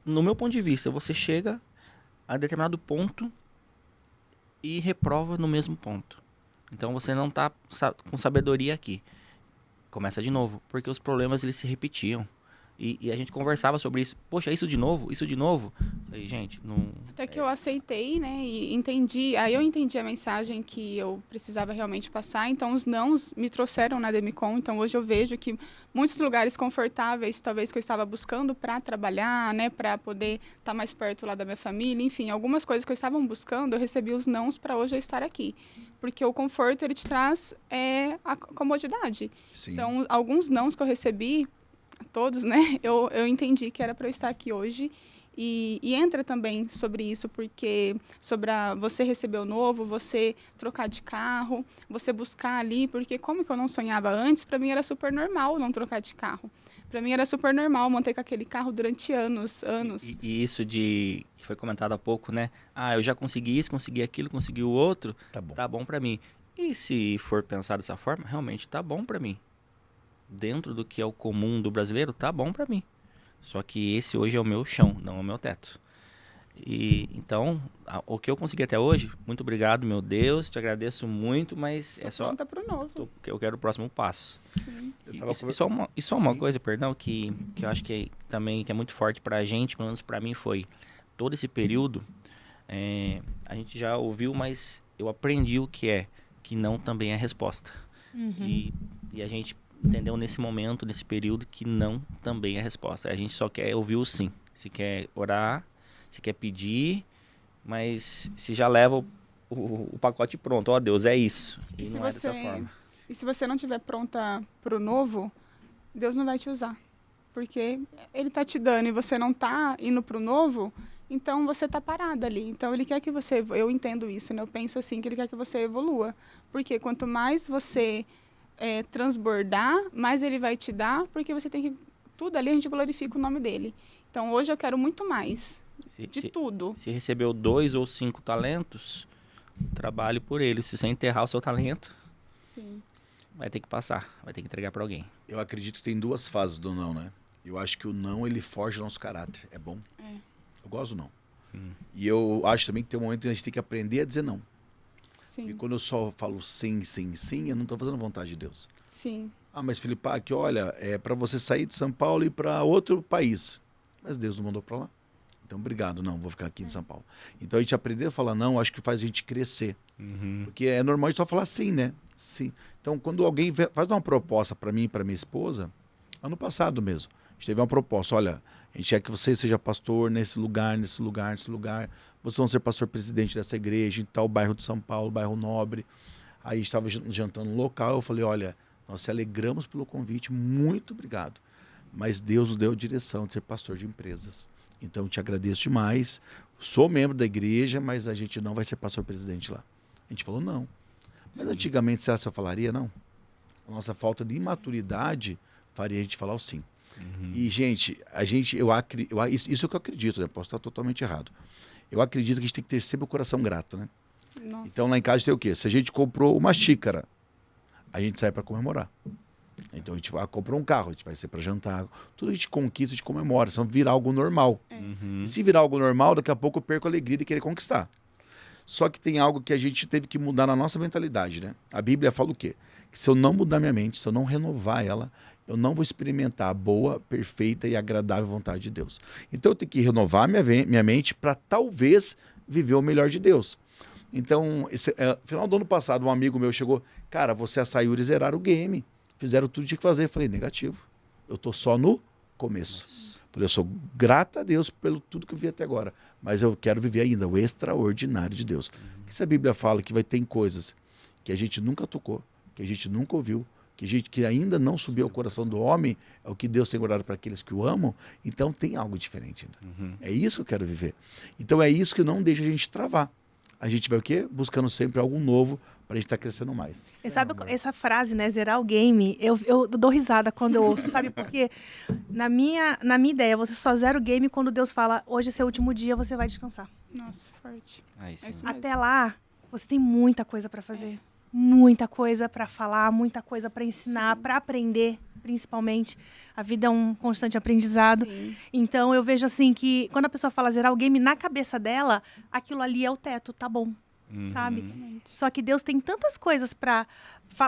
no meu ponto de vista, você chega a determinado ponto e reprova no mesmo ponto. Então você não tá com sabedoria aqui. Começa de novo, porque os problemas eles se repetiam. E a gente conversava sobre isso. Poxa, isso de novo? Falei, gente, não... Até que eu aceitei, né, e entendi. Aí eu entendi a mensagem que eu precisava realmente passar. Então, os nãos me trouxeram na Demicon. Então, hoje eu vejo que muitos lugares confortáveis, talvez que eu estava buscando para trabalhar, né, para poder estar mais perto lá da minha família. Enfim, algumas coisas que eu estava buscando, eu recebi os nãos para hoje eu estar aqui. Porque o conforto, ele te traz a comodidade. Sim. Então, alguns nãos que eu recebi, todos, né, eu entendi que era para eu estar aqui hoje. E entra também sobre isso, porque sobre você receber o novo, você trocar de carro, você buscar ali, porque como que eu não sonhava antes, para mim era super normal não trocar de carro. Para mim era super normal manter com aquele carro durante anos. E isso que foi comentado há pouco, né? Eu já consegui isso, consegui aquilo, consegui o outro, tá bom para mim. E se for pensar dessa forma, realmente tá bom para mim. Dentro do que é o comum do brasileiro, tá bom para mim. Só que esse hoje é o meu chão, não é o meu teto. E então, o que eu consegui até hoje, muito obrigado, meu Deus, te agradeço muito, mas é só... Pronta pro novo. Eu quero o próximo passo. Sim. E só uma coisa, perdão, que eu acho que também que é muito forte pra gente, pelo menos pra mim foi, todo esse período, a gente já ouviu, mas eu aprendi o que não também é resposta. E a gente entendeu nesse momento, nesse período, que não também é resposta. A gente só quer ouvir o sim. Se quer orar, se quer pedir, mas se já leva o pacote pronto. Ó, Deus, é isso. E não é dessa forma. E se você não estiver pronta pro novo, Deus não vai te usar. Porque ele tá te dando e você não tá indo pro novo, então você tá parada ali. Então ele quer que você... Eu entendo isso, né? Eu penso assim, que ele quer que você evolua. Porque quanto mais você... transbordar, mais ele vai te dar, porque você tem que... Tudo ali a gente glorifica o nome dele. Então, hoje eu quero muito mais. Tudo. Se recebeu 2 ou 5 talentos, trabalhe por eles. Se você enterrar o seu talento, sim, vai ter que passar, vai ter que entregar para alguém. Eu acredito que tem duas fases do não, né? Eu acho que o não, ele forja o nosso caráter. É bom. Eu gosto do não. E eu acho também que tem um momento que a gente tem que aprender a dizer não. Sim. E quando eu só falo sim, eu não estou fazendo vontade de Deus. Sim. Mas Filipe, aqui, olha, é para você sair de São Paulo e ir para outro país. Mas Deus não mandou para lá. Então, obrigado, não, vou ficar aqui em São Paulo. Então, a gente aprender a falar não, acho que faz a gente crescer. Porque é normal a gente só falar sim, né? Sim. Então, quando alguém faz uma proposta para mim e para minha esposa, ano passado mesmo, a gente teve uma proposta, olha, a gente quer que você seja pastor nesse lugar, nesse lugar, nesse lugar. Vocês vão ser pastor-presidente dessa igreja em tal bairro de São Paulo, bairro Nobre. Aí a gente estava jantando no local, eu falei, olha, nós se alegramos pelo convite, muito obrigado. Mas Deus nos deu a direção de ser pastor de empresas. Então, eu te agradeço demais. Sou membro da igreja, mas a gente não vai ser pastor-presidente lá. A gente falou não. Mas antigamente, será que eu falaria não? A nossa falta de imaturidade faria a gente falar o sim. E, gente, isso é o que eu acredito, né? Posso estar totalmente errado. Eu acredito que a gente tem que ter sempre o coração grato, né? Nossa. Então lá em casa tem o quê? Se a gente comprou uma xícara, a gente sai para comemorar. Então a gente comprou um carro, a gente vai sair para jantar. Tudo a gente conquista, a gente comemora, senão virar algo normal. E se virar algo normal, daqui a pouco eu perco a alegria de querer conquistar. Só que tem algo que a gente teve que mudar na nossa mentalidade, né? A Bíblia fala o quê? Que se eu não mudar minha mente, se eu não renovar ela, eu não vou experimentar a boa, perfeita e agradável vontade de Deus. Então eu tenho que renovar minha mente para talvez viver o melhor de Deus. Então, final do ano passado, um amigo meu chegou, cara, você e a Sayuri zeraram o game, fizeram tudo que tinha que fazer. Eu falei, negativo, eu tô só no começo. Eu sou grata a Deus pelo tudo que eu vi até agora, mas eu quero viver ainda o extraordinário de Deus. Porque se a Bíblia fala que vai ter coisas que a gente nunca tocou, que a gente nunca ouviu, que ainda não subiu ao coração do homem, é o que Deus tem guardado para aqueles que o amam, então tem algo diferente ainda. É isso que eu quero viver. Então é isso que não deixa a gente travar. A gente vai o quê? Buscando sempre algo novo para a gente estar crescendo mais. E sabe essa frase, né? Zerar o game, eu dou risada quando eu ouço, sabe por quê? Na minha ideia, você só zera o game quando Deus fala, hoje é seu último dia, você vai descansar. Nossa, forte. Aí sim. É isso mesmo. Até lá, você tem muita coisa para fazer. Muita coisa para falar, muita coisa para ensinar, para aprender, principalmente. A vida é um constante aprendizado. Sim. Então, eu vejo assim que quando a pessoa fala zerar o game, na cabeça dela, aquilo ali é o teto, tá bom, sabe? Exatamente. Só que Deus tem tantas coisas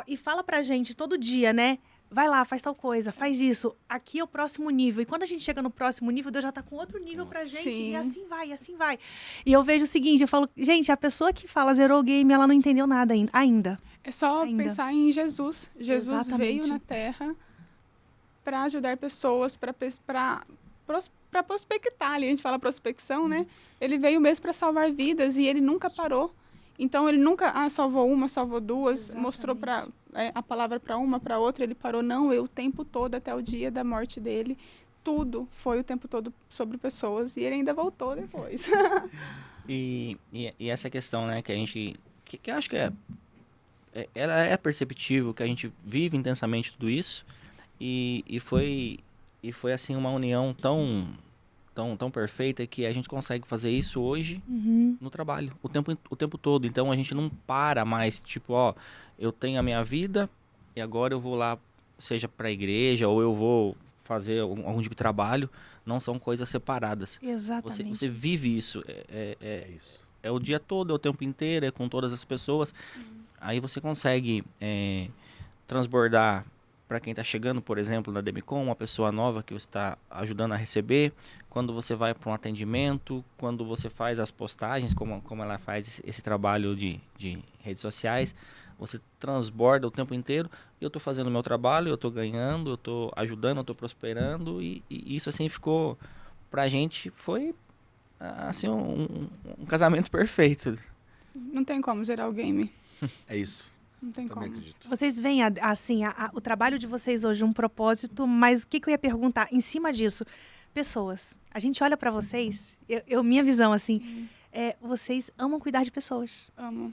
e fala pra gente todo dia, né? Vai lá, faz tal coisa, faz isso. Aqui é o próximo nível. E quando a gente chega no próximo nível, Deus já tá com outro nível pra gente. Sim. E assim vai, e assim vai. E eu vejo o seguinte, eu falo, gente, a pessoa que fala zerou o game, ela não entendeu nada ainda. É só Ainda. pensar em Jesus. Jesus Exatamente. veio na Terra para ajudar pessoas, para prospectar ali. A gente fala prospecção, né? Ele veio mesmo para salvar vidas e ele nunca parou. Então, ele nunca salvou uma, salvou duas, Exatamente. mostrou a palavra para uma, para outra. Ele parou, não, o tempo todo, até o dia da morte dele. Tudo foi o tempo todo sobre pessoas. E ele ainda voltou depois. E essa questão, né, que a gente... Que eu acho que ela é perceptível, que a gente vive intensamente tudo isso. E foi assim, uma união tão perfeita que a gente consegue fazer isso hoje no trabalho, o tempo todo. Então a gente não para mais, tipo, ó, eu tenho a minha vida e agora eu vou lá, seja para a igreja ou eu vou fazer algum tipo de trabalho. Não são coisas separadas. Exatamente. Você vive isso. É isso. É o dia todo, é o tempo inteiro, é com todas as pessoas. Aí você consegue transbordar para quem está chegando, por exemplo, na Demicon, uma pessoa nova que você está ajudando a receber. Quando você vai para um atendimento, quando você faz as postagens, como ela faz esse trabalho de redes sociais, você transborda o tempo inteiro. Eu estou fazendo o meu trabalho, eu estou ganhando, eu estou ajudando, eu estou prosperando. E isso assim ficou, para a gente, foi assim, um casamento perfeito. Não tem como zerar o game. É isso. Não tem Também como. acredito. Vocês veem, assim, o trabalho de vocês hoje um propósito, mas o que eu ia perguntar em cima disso? Pessoas. A gente olha pra vocês, minha visão, assim, vocês amam cuidar de pessoas. Amo.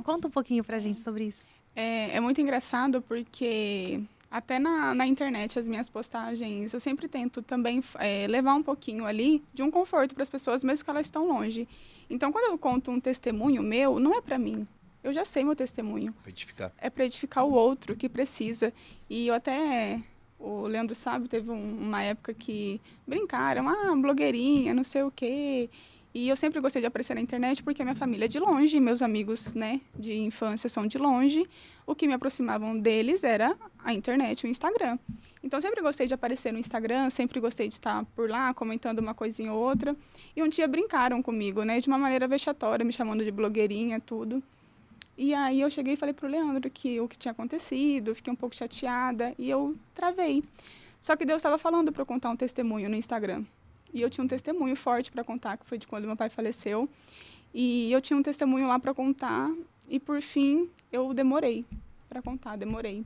Conta um pouquinho pra gente sobre isso. É muito engraçado porque até na internet, as minhas postagens, eu sempre tento também levar um pouquinho ali de um conforto para as pessoas, mesmo que elas estão longe. Então, quando eu conto um testemunho meu, não é para mim. Eu já sei meu testemunho. Pra edificar. É para edificar o outro que precisa. E eu até... O Leandro sabe, teve uma época que brincaram, blogueirinha, não sei o quê. E eu sempre gostei de aparecer na internet porque a minha família é de longe, meus amigos, né, de infância são de longe. O que me aproximavam deles era a internet, o Instagram. Então, eu sempre gostei de aparecer no Instagram, sempre gostei de estar por lá, comentando uma coisinha ou outra. E um dia brincaram comigo, né, de uma maneira vexatória, me chamando de blogueirinha, tudo. E aí eu cheguei e falei pro Leandro que o que tinha acontecido, fiquei um pouco chateada e eu travei. Só que Deus estava falando para eu contar um testemunho no Instagram. E eu tinha um testemunho forte para contar, que foi de quando meu pai faleceu. E eu tinha um testemunho lá para contar e, por fim, eu demorei para contar, demorei.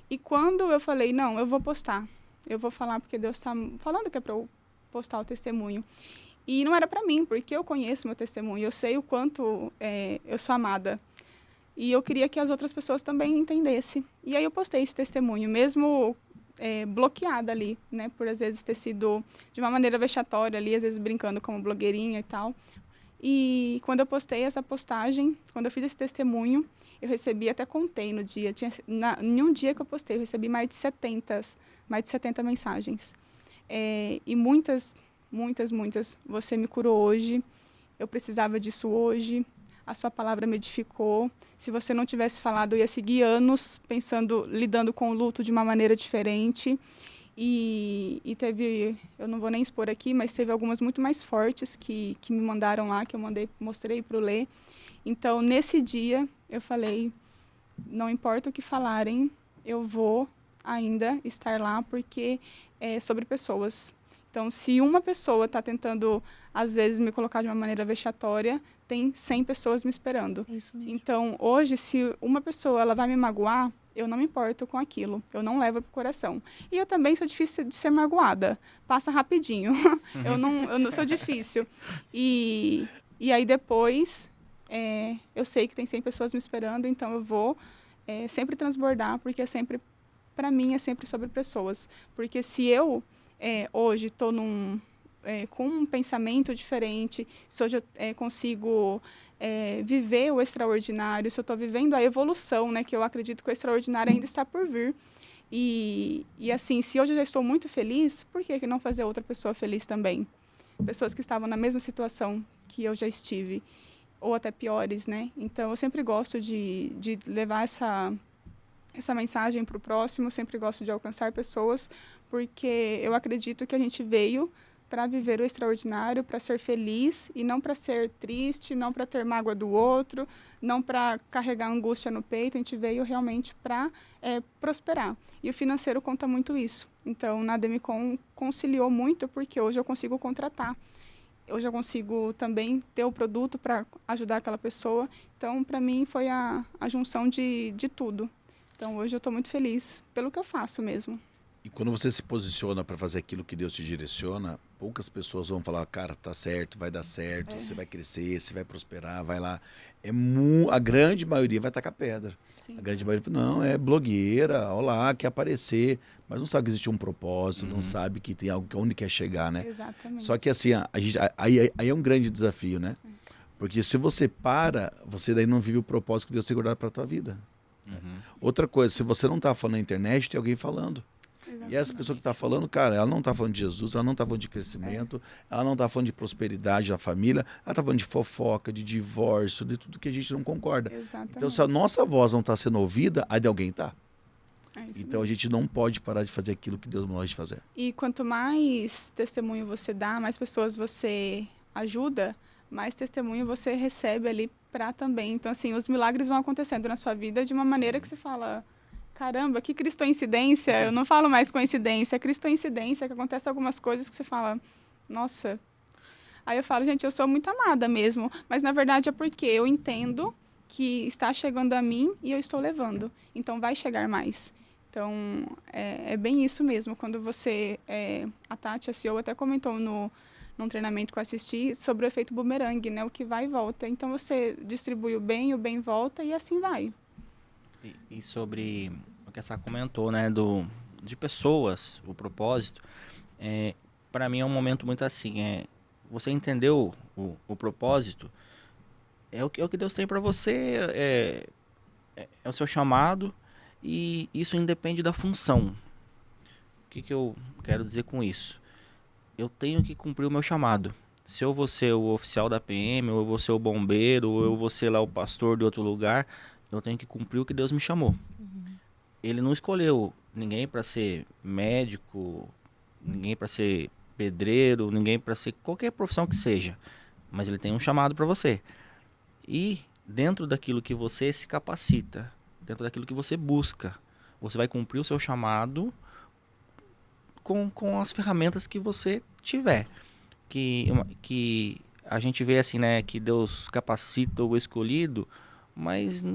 E quando eu falei, não, eu vou postar, eu vou falar porque Deus está falando que é para eu postar o testemunho. E não era para mim, porque eu conheço meu testemunho, eu sei o quanto eu sou amada. E eu queria que as outras pessoas também entendessem. E aí eu postei esse testemunho, mesmo bloqueada ali, né? Por às vezes ter sido de uma maneira vexatória ali, às vezes brincando como blogueirinha e tal. E quando eu postei essa postagem, quando eu fiz esse testemunho, eu recebi, até contei no dia, em um dia que eu postei, eu recebi mais de 70 mensagens. E muitas, você me curou hoje, eu precisava disso hoje, a sua palavra me edificou. Se você não tivesse falado, eu ia seguir anos lidando com o luto de uma maneira diferente. E teve, eu não vou nem expor aqui, mas teve algumas muito mais fortes que me mandaram lá, que eu mostrei para o Lê. Então, nesse dia, eu falei, não importa o que falarem, eu vou ainda estar lá, porque é sobre pessoas. Então, se uma pessoa está tentando, às vezes, me colocar de uma maneira vexatória, tem 100 pessoas me esperando. Isso mesmo. Então, hoje, se uma pessoa ela vai me magoar, eu não me importo com aquilo, eu não levo pro coração. E eu também sou difícil de ser magoada, passa rapidinho, eu não sou difícil. E aí depois, eu sei que tem 100 pessoas me esperando, então eu vou sempre transbordar, porque para mim é sempre sobre pessoas. Porque se eu hoje estou com um pensamento diferente, se hoje eu consigo viver o extraordinário, se eu estou vivendo a evolução, né, que eu acredito que o extraordinário ainda está por vir. E assim, se hoje eu já estou muito feliz, por que não fazer outra pessoa feliz também? Pessoas que estavam na mesma situação que eu já estive, ou até piores, né? Então, eu sempre gosto de levar essa mensagem para o próximo, sempre gosto de alcançar pessoas, porque eu acredito que a gente veio para viver o extraordinário, para ser feliz e não para ser triste, não para ter mágoa do outro, não para carregar angústia no peito. A gente veio realmente para prosperar. E o financeiro conta muito isso. Então, na Demicon conciliou muito, porque hoje eu consigo contratar. Hoje eu consigo também ter o produto para ajudar aquela pessoa. Então, para mim, foi a junção de tudo. Então, hoje eu estou muito feliz pelo que eu faço mesmo. E quando você se posiciona para fazer aquilo que Deus te direciona, poucas pessoas vão falar, cara, tá certo, vai dar certo, você vai crescer, você vai prosperar, vai lá. A grande maioria vai tacar pedra. Sim. A grande maioria fala, não, é blogueira, olá, quer aparecer, mas não sabe que existe um propósito, não sabe que tem algo, onde quer chegar, né? Exatamente. Só que assim, aí é um grande desafio, né? Porque se você você daí não vive o propósito que Deus tem guardado para tua vida. Outra coisa, se você não tá falando na internet, tem alguém falando. E essa pessoa que está falando, cara, ela não está falando de Jesus, ela não está falando de crescimento, ela não está falando de prosperidade da família, ela está falando de fofoca, de divórcio, de tudo que a gente não concorda. Exatamente. Então, se a nossa voz não está sendo ouvida, a de alguém está. Isso Então, a gente não pode parar de fazer aquilo que Deus mandou a gente fazer. E quanto mais testemunho você dá, mais pessoas você ajuda, mais testemunho você recebe ali para também. Então, assim, os milagres vão acontecendo na sua vida de uma maneira que você fala... Caramba, que cristoincidência, eu não falo mais coincidência, é cristoincidência, que acontece algumas coisas que você fala, nossa. Aí eu falo, gente, eu sou muito amada mesmo, mas na verdade é porque eu entendo que está chegando a mim e eu estou levando, então vai chegar mais. Então, é bem isso mesmo, quando você, a Tati, a CEO, até comentou num treinamento que eu assisti sobre o efeito bumerangue, né, o que vai e volta. Então você distribui o bem volta e assim vai. E sobre o que a Sá comentou, né, de pessoas, o propósito, para mim é um momento muito assim, você entendeu o propósito, é o que Deus tem para você, é o seu chamado, e isso independe da função. O que eu quero dizer com isso? Eu tenho que cumprir o meu chamado. Se eu vou ser o oficial da PM, ou eu vou ser o bombeiro, ou eu vou ser lá o pastor de outro lugar, eu tenho que cumprir o que Deus me chamou. Ele não escolheu ninguém para ser médico, ninguém para ser pedreiro, ninguém para ser qualquer profissão que seja. Mas ele tem um chamado para você. E dentro daquilo que você se capacita, dentro daquilo que você busca, você vai cumprir o seu chamado com as ferramentas que você tiver. Que a gente vê assim, né, que Deus capacita o escolhido, mas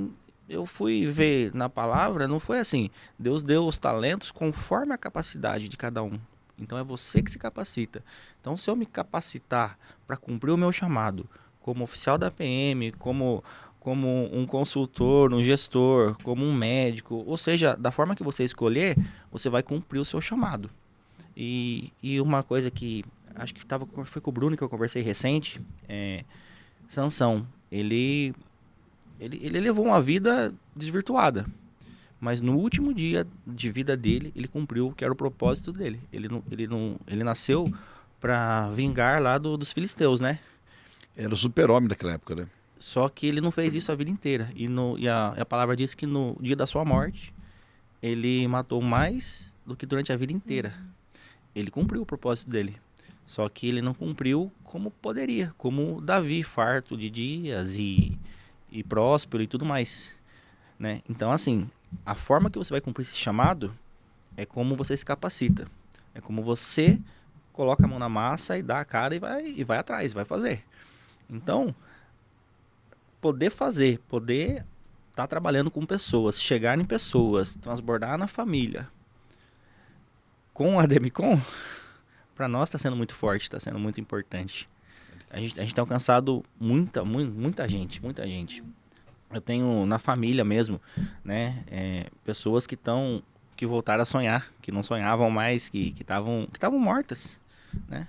eu fui ver na palavra, não foi assim. Deus deu os talentos conforme a capacidade de cada um. Então é você que se capacita. Então, se eu me capacitar para cumprir o meu chamado como oficial da PM, como um consultor, um gestor, como um médico, ou seja, da forma que você escolher, você vai cumprir o seu chamado. E uma coisa que acho que foi com o Bruno que eu conversei recente, Sansão, ele levou uma vida desvirtuada. Mas no último dia de vida dele, ele cumpriu o que era o propósito dele. Ele nasceu para vingar lá dos filisteus, né? Era o super-homem daquela época, né? Só que ele não fez isso a vida inteira. E a palavra diz que no dia da sua morte, ele matou mais do que durante a vida inteira. Ele cumpriu o propósito dele. Só que ele não cumpriu como poderia. Como Davi, farto de dias e próspero e tudo mais. Né? Então, assim, a forma que você vai cumprir esse chamado é como você se capacita. É como você coloca a mão na massa e dá a cara e vai atrás, vai fazer. Então, poder estar trabalhando com pessoas, chegar em pessoas, transbordar na família, com a Demicon, para nós está sendo muito forte, está sendo muito importante. A gente tem alcançado muita gente. Eu tenho na família mesmo, né, pessoas que voltaram a sonhar, que não sonhavam mais, que estavam mortas, né?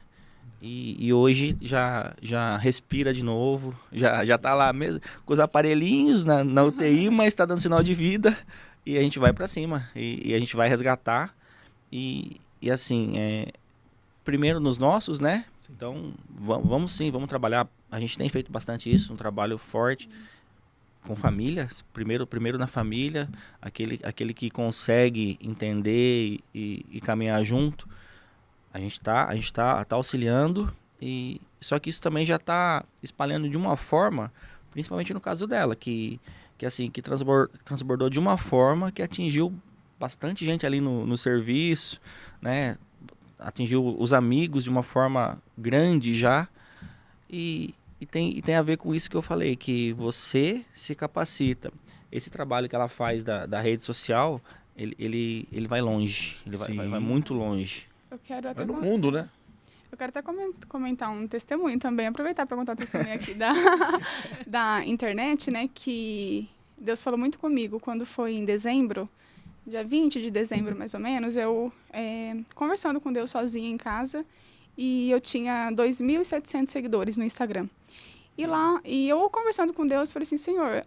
E hoje já respira de novo, já tá lá mesmo com os aparelhinhos na UTI, mas está dando sinal de vida e a gente vai para cima e a gente vai resgatar e assim, primeiro nos nossos, né? Então vamos trabalhar, a gente tem feito bastante isso, um trabalho forte com família, primeiro na família, aquele que consegue entender e caminhar junto. A gente tá auxiliando, só que isso também já está espalhando de uma forma, principalmente no caso dela, que transbordou de uma forma que atingiu bastante gente ali no serviço, né? Atingiu os amigos de uma forma grande já, e tem a ver com isso que eu falei, que você se capacita. Esse trabalho que ela faz da rede social, ele vai longe, ele vai muito longe. Eu quero até no mundo, né? Eu quero até comentar um testemunho também, aproveitar para contar um testemunho aqui da internet, né, que Deus falou muito comigo quando foi em dezembro, dia 20 de dezembro mais ou menos, eu conversando com Deus sozinha em casa, e eu tinha 2.700 seguidores no Instagram. E eu conversando com Deus, falei assim, Senhor,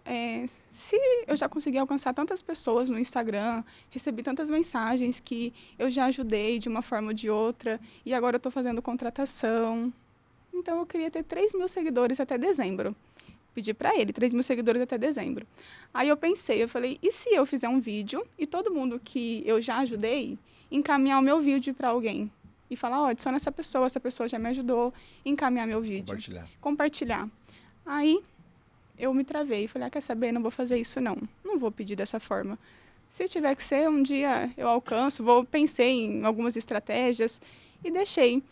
se eu já consegui alcançar tantas pessoas no Instagram, recebi tantas mensagens que eu já ajudei de uma forma ou de outra, e agora eu estou fazendo contratação, então eu queria ter 3.000 seguidores até dezembro. Pedi para ele 3.000 seguidores até dezembro. Aí eu falei, e se eu fizer um vídeo e todo mundo que eu já ajudei encaminhar o meu vídeo para alguém? E falar, adiciona essa pessoa já me ajudou, encaminhar meu vídeo. Compartilhar. Aí, eu me travei, falei, quer saber, não vou fazer isso não vou pedir dessa forma. Se tiver que ser, um dia eu alcanço, pensei em algumas estratégias e deixei.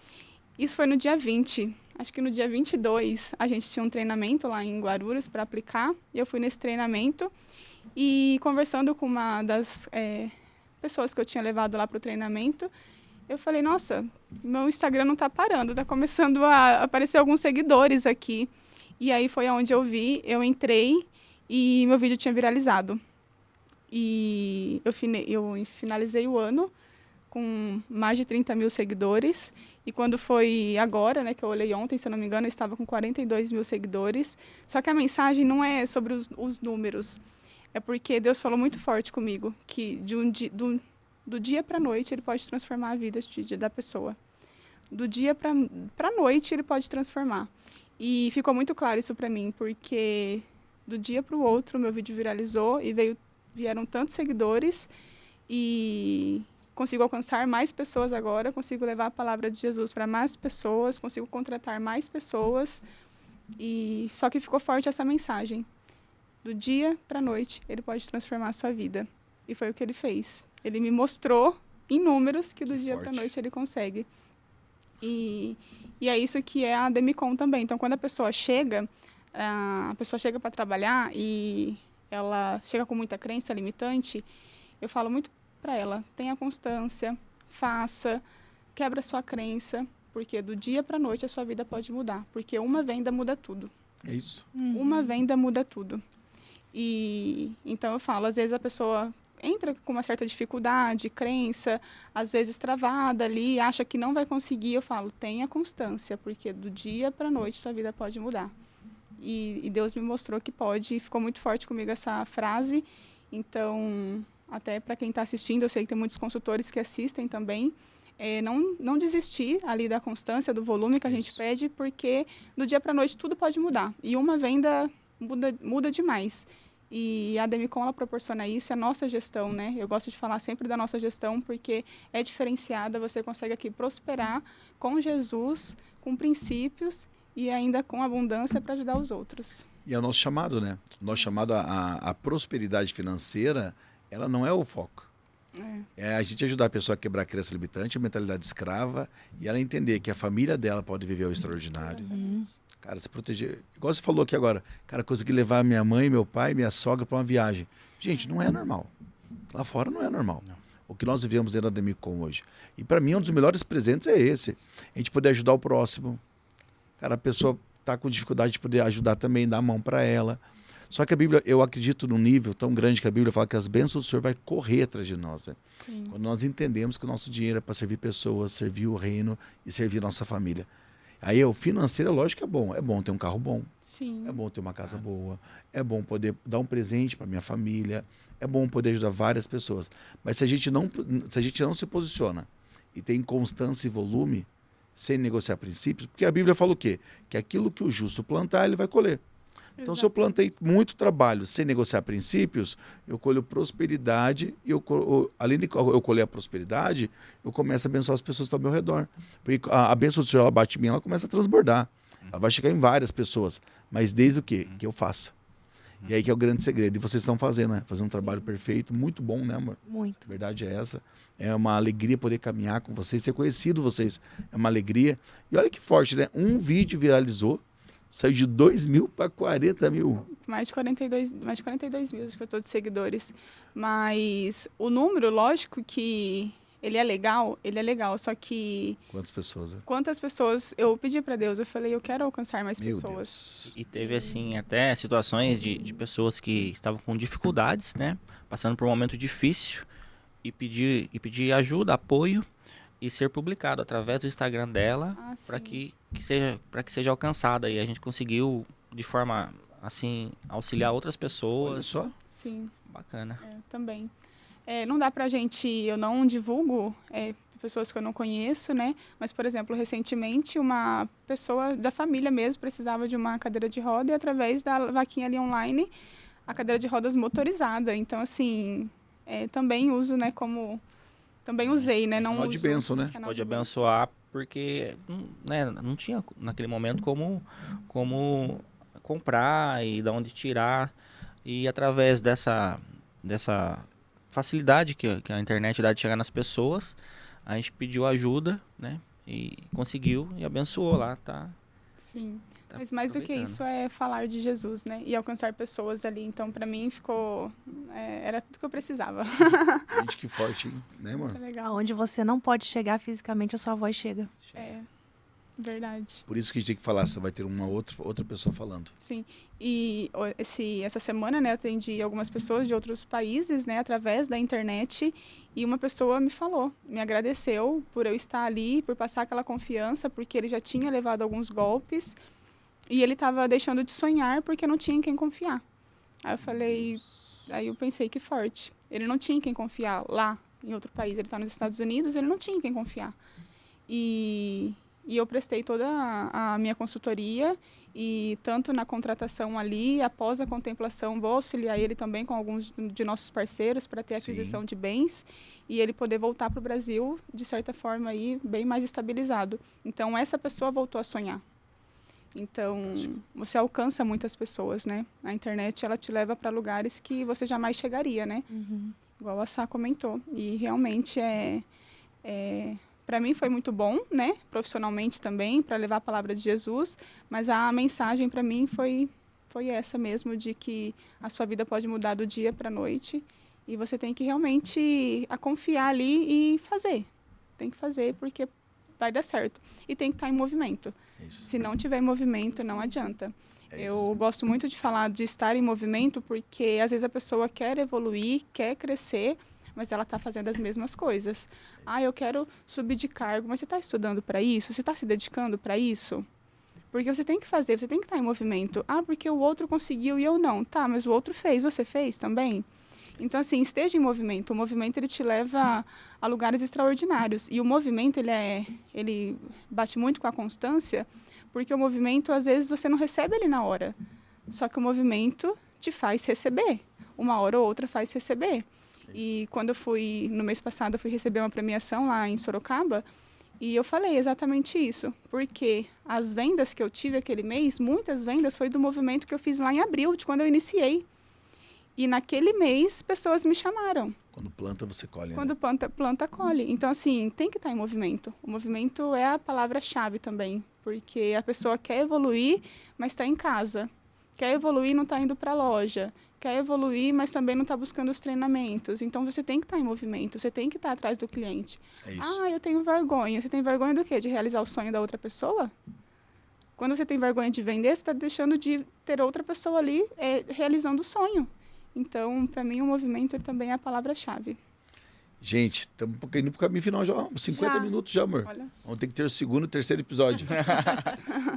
Isso foi no dia 20, acho que no dia 22, a gente tinha um treinamento lá em Guarulhos para aplicar, e eu fui nesse treinamento, e conversando com uma das pessoas que eu tinha levado lá para o treinamento, eu falei, nossa, meu Instagram não está parando, está começando a aparecer alguns seguidores aqui. E aí foi onde eu entrei e meu vídeo tinha viralizado. E eu finalizei o ano com mais de 30.000 seguidores. E quando foi agora, né, que eu olhei ontem, se eu não me engano, eu estava com 42.000 seguidores. Só que a mensagem não é sobre os números. É porque Deus falou muito forte comigo, que do dia para a noite, ele pode transformar a vida da pessoa. Do dia para a noite, ele pode transformar. E ficou muito claro isso para mim, porque do dia para o outro, meu vídeo viralizou e vieram tantos seguidores e consigo alcançar mais pessoas agora, consigo levar a palavra de Jesus para mais pessoas, consigo contratar mais pessoas. E só que ficou forte essa mensagem. Do dia para a noite, ele pode transformar a sua vida. E foi o que ele fez. Ele me mostrou em números que do dia para a noite ele consegue. E é isso que é a Demicon também. Então, quando a pessoa chega para trabalhar e ela chega com muita crença limitante, eu falo muito para ela, tenha constância, faça, quebra a sua crença, porque do dia para a noite a sua vida pode mudar. Porque uma venda muda tudo. É isso. Uma venda muda tudo. E então eu falo, às vezes a pessoa entra com uma certa dificuldade, crença, às vezes travada ali, acha que não vai conseguir. Eu falo, tenha constância, porque do dia para a noite sua vida pode mudar. E Deus me mostrou que pode, e ficou muito forte comigo essa frase. Então, até para quem está assistindo, eu sei que tem muitos consultores que assistem também, não desistir ali da constância, do volume que a gente pede, porque do dia para a noite tudo pode mudar. E uma venda muda demais. E a Demicon, ela proporciona isso, é a nossa gestão, né? Eu gosto de falar sempre da nossa gestão, porque é diferenciada, você consegue aqui prosperar com Jesus, com princípios e ainda com abundância para ajudar os outros. E é o nosso chamado, né? O nosso chamado a prosperidade financeira, ela não é o foco. É a gente ajudar a pessoa a quebrar a crença limitante, a mentalidade escrava, e ela entender que a família dela pode viver o extraordinário. Cara, se proteger. Igual você falou aqui agora, cara, consegui levar minha mãe, meu pai, minha sogra para uma viagem. Gente, não é normal. Lá fora não é normal. Não. O que nós vivemos dentro da Demicon hoje. E para mim, um dos melhores presentes é esse. A gente poder ajudar o próximo. Cara, a pessoa está com dificuldade de poder ajudar também, dar a mão para ela. Só que a Bíblia, eu acredito num nível tão grande que a Bíblia fala que as bênçãos do Senhor vai correr atrás de nós. Né? Quando nós entendemos que o nosso dinheiro é para servir pessoas, servir o reino e servir a nossa família. Aí o financeiro, lógico que é bom. É bom ter um carro bom. Sim. É bom ter uma casa boa. É bom poder dar um presente para minha família. É bom poder ajudar várias pessoas. Mas se a gente não se posiciona e tem constância e volume, sem negociar princípios, porque a Bíblia fala o quê? Que aquilo que o justo plantar, ele vai colher. Então, se eu plantei muito trabalho sem negociar princípios, eu colho prosperidade e além de eu colher a prosperidade, eu começo a abençoar as pessoas que estão ao meu redor. Porque a bênção do Senhor, ela bate em mim, ela começa a transbordar. Ela vai chegar em várias pessoas, mas desde o quê? Que eu faça. E aí que é o grande segredo. E vocês estão fazendo, né? Fazendo um trabalho perfeito, muito bom, né, amor? Muito. A verdade é essa. É uma alegria poder caminhar com vocês, ser conhecido vocês. É uma alegria. E olha que forte, né? Um vídeo viralizou, saiu de 2 mil para 40 mil. Mais de 42 mil, acho que eu tô de seguidores. Mas o número, lógico que ele é legal, só que... Quantas pessoas? Né? Quantas pessoas... Eu pedi para Deus, eu falei, eu quero alcançar mais Meu pessoas. Deus. E teve, assim, até situações de pessoas que estavam com dificuldades, né? Passando por um momento difícil e pedir ajuda, apoio e ser publicado através do Instagram dela para que seja alcançada. E a gente conseguiu, de forma, assim, auxiliar outras pessoas. Olha só. Sim. Bacana. Também. Não dá pra gente... Eu não divulgo pessoas que eu não conheço, né? Mas, por exemplo, recentemente, uma pessoa da família mesmo precisava de uma cadeira de roda e, através da vaquinha ali online, a cadeira de rodas motorizada. Então, assim, também uso, né, como... Também usei, né? Não canal de bênção, né? Pode abençoar porque, né, não tinha naquele momento como comprar e de onde tirar. E através dessa facilidade que a internet dá de chegar nas pessoas, a gente pediu ajuda, né? E conseguiu e abençoou lá, tá? Sim. Mas mais do que isso é falar de Jesus, né? E alcançar pessoas ali. Então, para mim, ficou... era tudo que eu precisava. Gente, que forte, hein? Né, amor? Muito legal. Onde você não pode chegar fisicamente, a sua voz chega. Verdade. Por isso que a gente tem que falar, você vai ter uma outra pessoa falando. Sim. E essa semana, né, eu atendi algumas pessoas de outros países, né, através da internet. E uma pessoa me agradeceu por eu estar ali, por passar aquela confiança, porque ele já tinha levado alguns golpes. E ele estava deixando de sonhar porque não tinha em quem confiar. Aí eu pensei, que forte. Ele não tinha em quem confiar lá, em outro país. Ele está nos Estados Unidos, ele não tinha em quem confiar. E eu prestei toda a minha consultoria, e tanto na contratação ali, após a contemplação, vou auxiliar ele também com alguns de nossos parceiros para ter aquisição de bens e ele poder voltar para o Brasil, de certa forma, aí, bem mais estabilizado. Então, essa pessoa voltou a sonhar. Então, você alcança muitas pessoas, né? A internet, ela te leva para lugares que você jamais chegaria, né? Igual a Sá comentou. E realmente para mim foi muito bom, né? Profissionalmente também, para levar a palavra de Jesus. Mas a mensagem para mim foi essa mesmo, de que a sua vida pode mudar do dia para a noite. E você tem que realmente confiar ali e fazer. Tem que fazer porque vai dar certo. E tem que estar em movimento. Se não tiver em movimento, não adianta. Eu gosto muito de falar de estar em movimento porque às vezes a pessoa quer evoluir, quer crescer, mas ela está fazendo as mesmas coisas. Eu quero subir de cargo, mas você está estudando para isso? Você está se dedicando para isso? Porque você tem que fazer, você tem que estar em movimento. Ah, porque o outro conseguiu e eu não. Tá, mas o outro fez, você fez também? Então, assim, esteja em movimento. O movimento, ele te leva a lugares extraordinários. E o movimento, ele bate muito com a constância, porque o movimento, às vezes, você não recebe ele na hora. Só que o movimento te faz receber. Uma hora ou outra faz receber. E quando eu fui, no mês passado, eu fui receber uma premiação lá em Sorocaba, e eu falei exatamente isso, porque as vendas que eu tive aquele mês, muitas vendas foi do movimento que eu fiz lá em abril, de quando eu iniciei. E naquele mês, pessoas me chamaram. Quando planta, você colhe. Quando planta, colhe. Então, assim, tem que estar em movimento. O movimento é a palavra-chave também, porque a pessoa quer evoluir, mas está em casa. Quer evoluir, não está indo para a loja. Quer evoluir, mas também não está buscando os treinamentos. Então, você tem que estar em movimento, você tem que estar atrás do cliente. É isso. Ah, eu tenho vergonha. Você tem vergonha do quê? De realizar o sonho da outra pessoa? Quando você tem vergonha de vender, você está deixando de ter outra pessoa ali realizando o sonho. Então, para mim, o movimento também é a palavra-chave. Gente, estamos indo pro caminho final já, 50 minutos já, amor. Olha. Vamos ter que ter o segundo e terceiro episódio.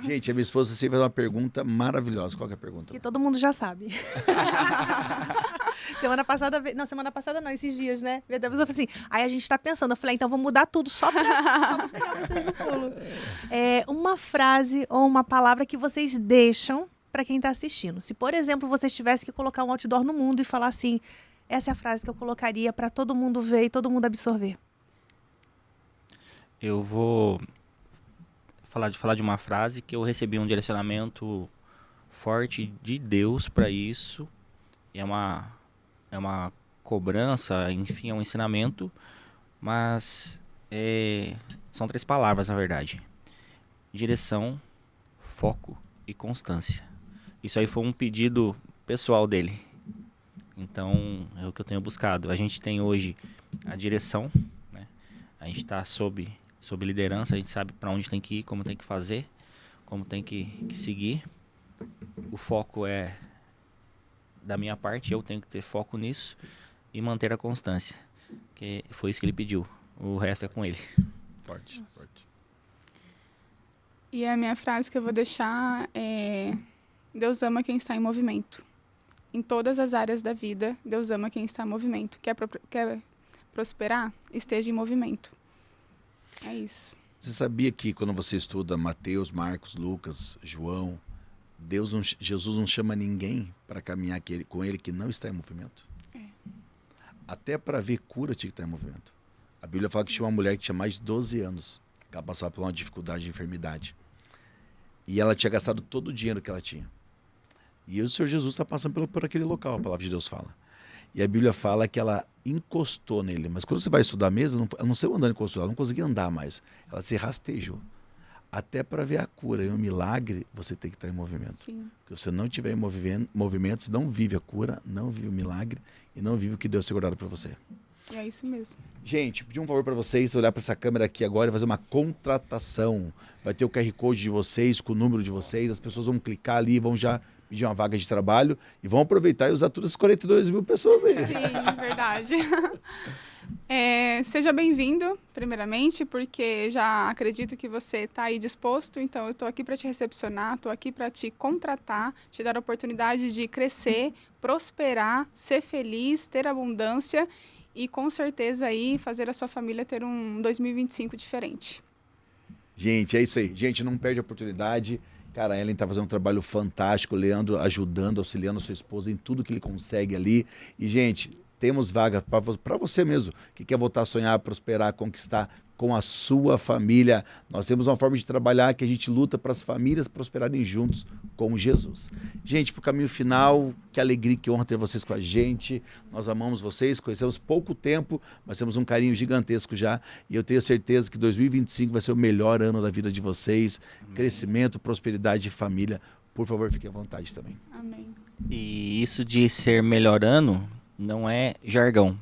Gente, a minha esposa sempre faz uma pergunta maravilhosa. Qual que é a pergunta? Que todo mundo já sabe. Semana passada não, esses dias, né? Eu falei assim, aí a gente tá pensando, eu falei, então vou mudar tudo só pra pegar vocês no pulo. Uma frase ou uma palavra que vocês deixam para quem tá assistindo. Se, por exemplo, vocês tivessem que colocar um outdoor no mundo e falar assim, essa é a frase que eu colocaria para todo mundo ver e todo mundo absorver. Eu vou falar de uma frase que eu recebi um direcionamento forte de Deus para isso. É uma cobrança, enfim, é um ensinamento, mas são 3 palavras, na verdade. Direção, foco e constância. Isso aí foi um pedido pessoal dele. Então, é o que eu tenho buscado. A gente tem hoje a direção, né? A gente está sob liderança, a gente sabe para onde tem que ir, como tem que fazer, como tem que seguir. O foco é da minha parte, eu tenho que ter foco nisso e manter a constância. Que foi isso que ele pediu. O resto é com ele. Forte. E a minha frase que eu vou deixar é: Deus ama quem está em movimento. Em todas as áreas da vida, Deus ama quem está em movimento. Quer prosperar? Esteja em movimento. É isso. Você sabia que quando você estuda Mateus, Marcos, Lucas, João, Jesus não chama ninguém para caminhar com ele que não está em movimento? Até para ver cura tinha que estar em movimento. A Bíblia fala que tinha uma mulher que tinha mais de 12 anos, que ela passava por uma dificuldade de enfermidade. E ela tinha gastado todo o dinheiro que ela tinha. E o Senhor Jesus está passando por aquele local, a palavra de Deus fala. E a Bíblia fala que ela encostou nele. Mas quando você vai estudar mesmo, ela não saiu andando encostou, ela não conseguia andar mais. Ela se rastejou. Até para ver a cura e o milagre, você tem que estar em movimento. Sim. Porque se você não estiver em movimento, você não vive a cura, não vive o milagre e não vive o que Deus tem guardado para você. E é isso mesmo. Gente, pedir um favor para vocês, olhar para essa câmera aqui agora e fazer uma contratação. Vai ter o QR Code de vocês, com o número de vocês, as pessoas vão clicar ali e vão já pedir uma vaga de trabalho e vão aproveitar e usar todas as 42 mil pessoas aí. Sim, verdade. Seja bem-vindo, primeiramente, porque já acredito que você está aí disposto, então eu estou aqui para te recepcionar, estou aqui para te contratar, te dar a oportunidade de crescer, prosperar, ser feliz, ter abundância e com certeza aí fazer a sua família ter um 2025 diferente. Gente, é isso aí. Gente, não perde a oportunidade. Cara, a Ellen está fazendo um trabalho fantástico, o Leandro ajudando, auxiliando a sua esposa em tudo que ele consegue ali. E, gente, temos vaga para você mesmo, que quer voltar a sonhar, prosperar, conquistar com a sua família. Nós temos uma forma de trabalhar que a gente luta para as famílias prosperarem juntos com Jesus. Gente, para o caminho final, que alegria, que honra ter vocês com a gente. Nós amamos vocês, conhecemos pouco tempo, mas temos um carinho gigantesco já. E eu tenho certeza que 2025 vai ser o melhor ano da vida de vocês. Amém. Crescimento, prosperidade e família. Por favor, fiquem à vontade também. Amém. E isso de ser melhor ano não é jargão.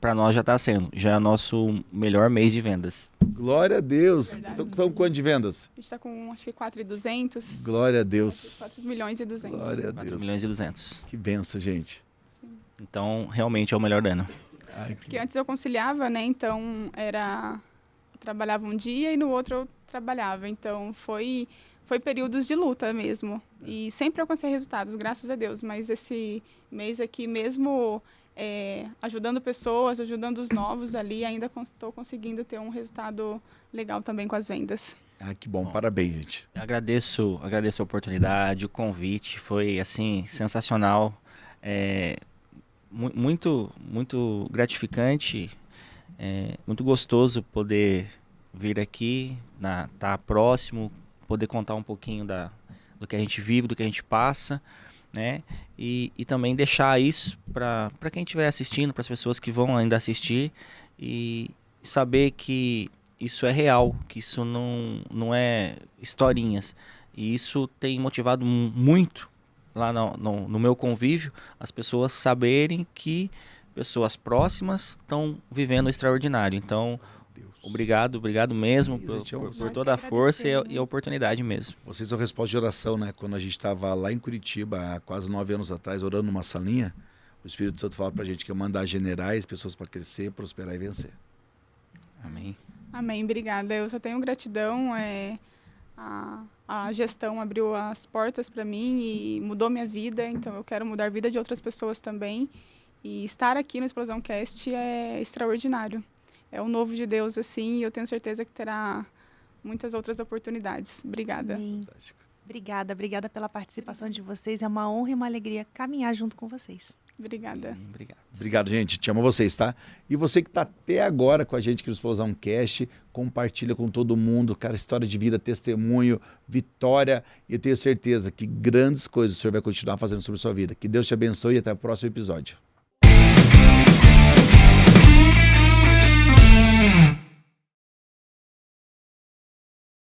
Para nós já está sendo. Já é nosso melhor mês de vendas. Glória a Deus. Estão com quanto de vendas? A gente está com, acho que 4.200. Glória a Deus. 4 milhões e 200. Glória a 4 Deus. milhões e 200. Que benção, gente. Sim. Então, realmente é o melhor ano. Ai, Porque antes eu conciliava, né? Então, eu trabalhava um dia e no outro eu trabalhava. Então, foi foi períodos de luta mesmo. E sempre alcancei resultados, graças a Deus. Mas esse mês aqui, mesmo ajudando pessoas, ajudando os novos ali, ainda estou conseguindo ter um resultado legal também com as vendas. Ah, que bom. Parabéns, gente. Agradeço a oportunidade, o convite, foi assim sensacional, muito gratificante, muito gostoso poder vir aqui, tá próximo, poder contar um pouquinho do que a gente vive, do que a gente passa, né? E também deixar isso para quem estiver assistindo, para as pessoas que vão ainda assistir, e saber que isso é real, que isso não é historinhas. E isso tem motivado muito lá no meu convívio, as pessoas saberem que pessoas próximas estão vivendo o extraordinário. Então, obrigado mesmo por toda a força e a oportunidade mesmo. Vocês são resposta de oração, né? Quando a gente estava lá em Curitiba, há quase 9 anos atrás, orando numa salinha, o Espírito Santo fala pra gente que ia mandar generais, pessoas para crescer, prosperar e vencer. Amém. Amém, obrigada. Eu só tenho gratidão. A gestão abriu as portas para mim e mudou minha vida, então eu quero mudar a vida de outras pessoas também. E estar aqui no Explosão Cast é extraordinário. É o novo de Deus, assim, e eu tenho certeza que terá muitas outras oportunidades. Obrigada. Amém. Obrigada pela participação de vocês. É uma honra e uma alegria caminhar junto com vocês. Obrigada. Obrigado, gente. Te amo vocês, tá? E você que tá até agora com a gente aqui no Explosão Cast, compartilha com todo mundo, cara, história de vida, testemunho, vitória. E eu tenho certeza que grandes coisas o Senhor vai continuar fazendo sobre a sua vida. Que Deus te abençoe e até o próximo episódio.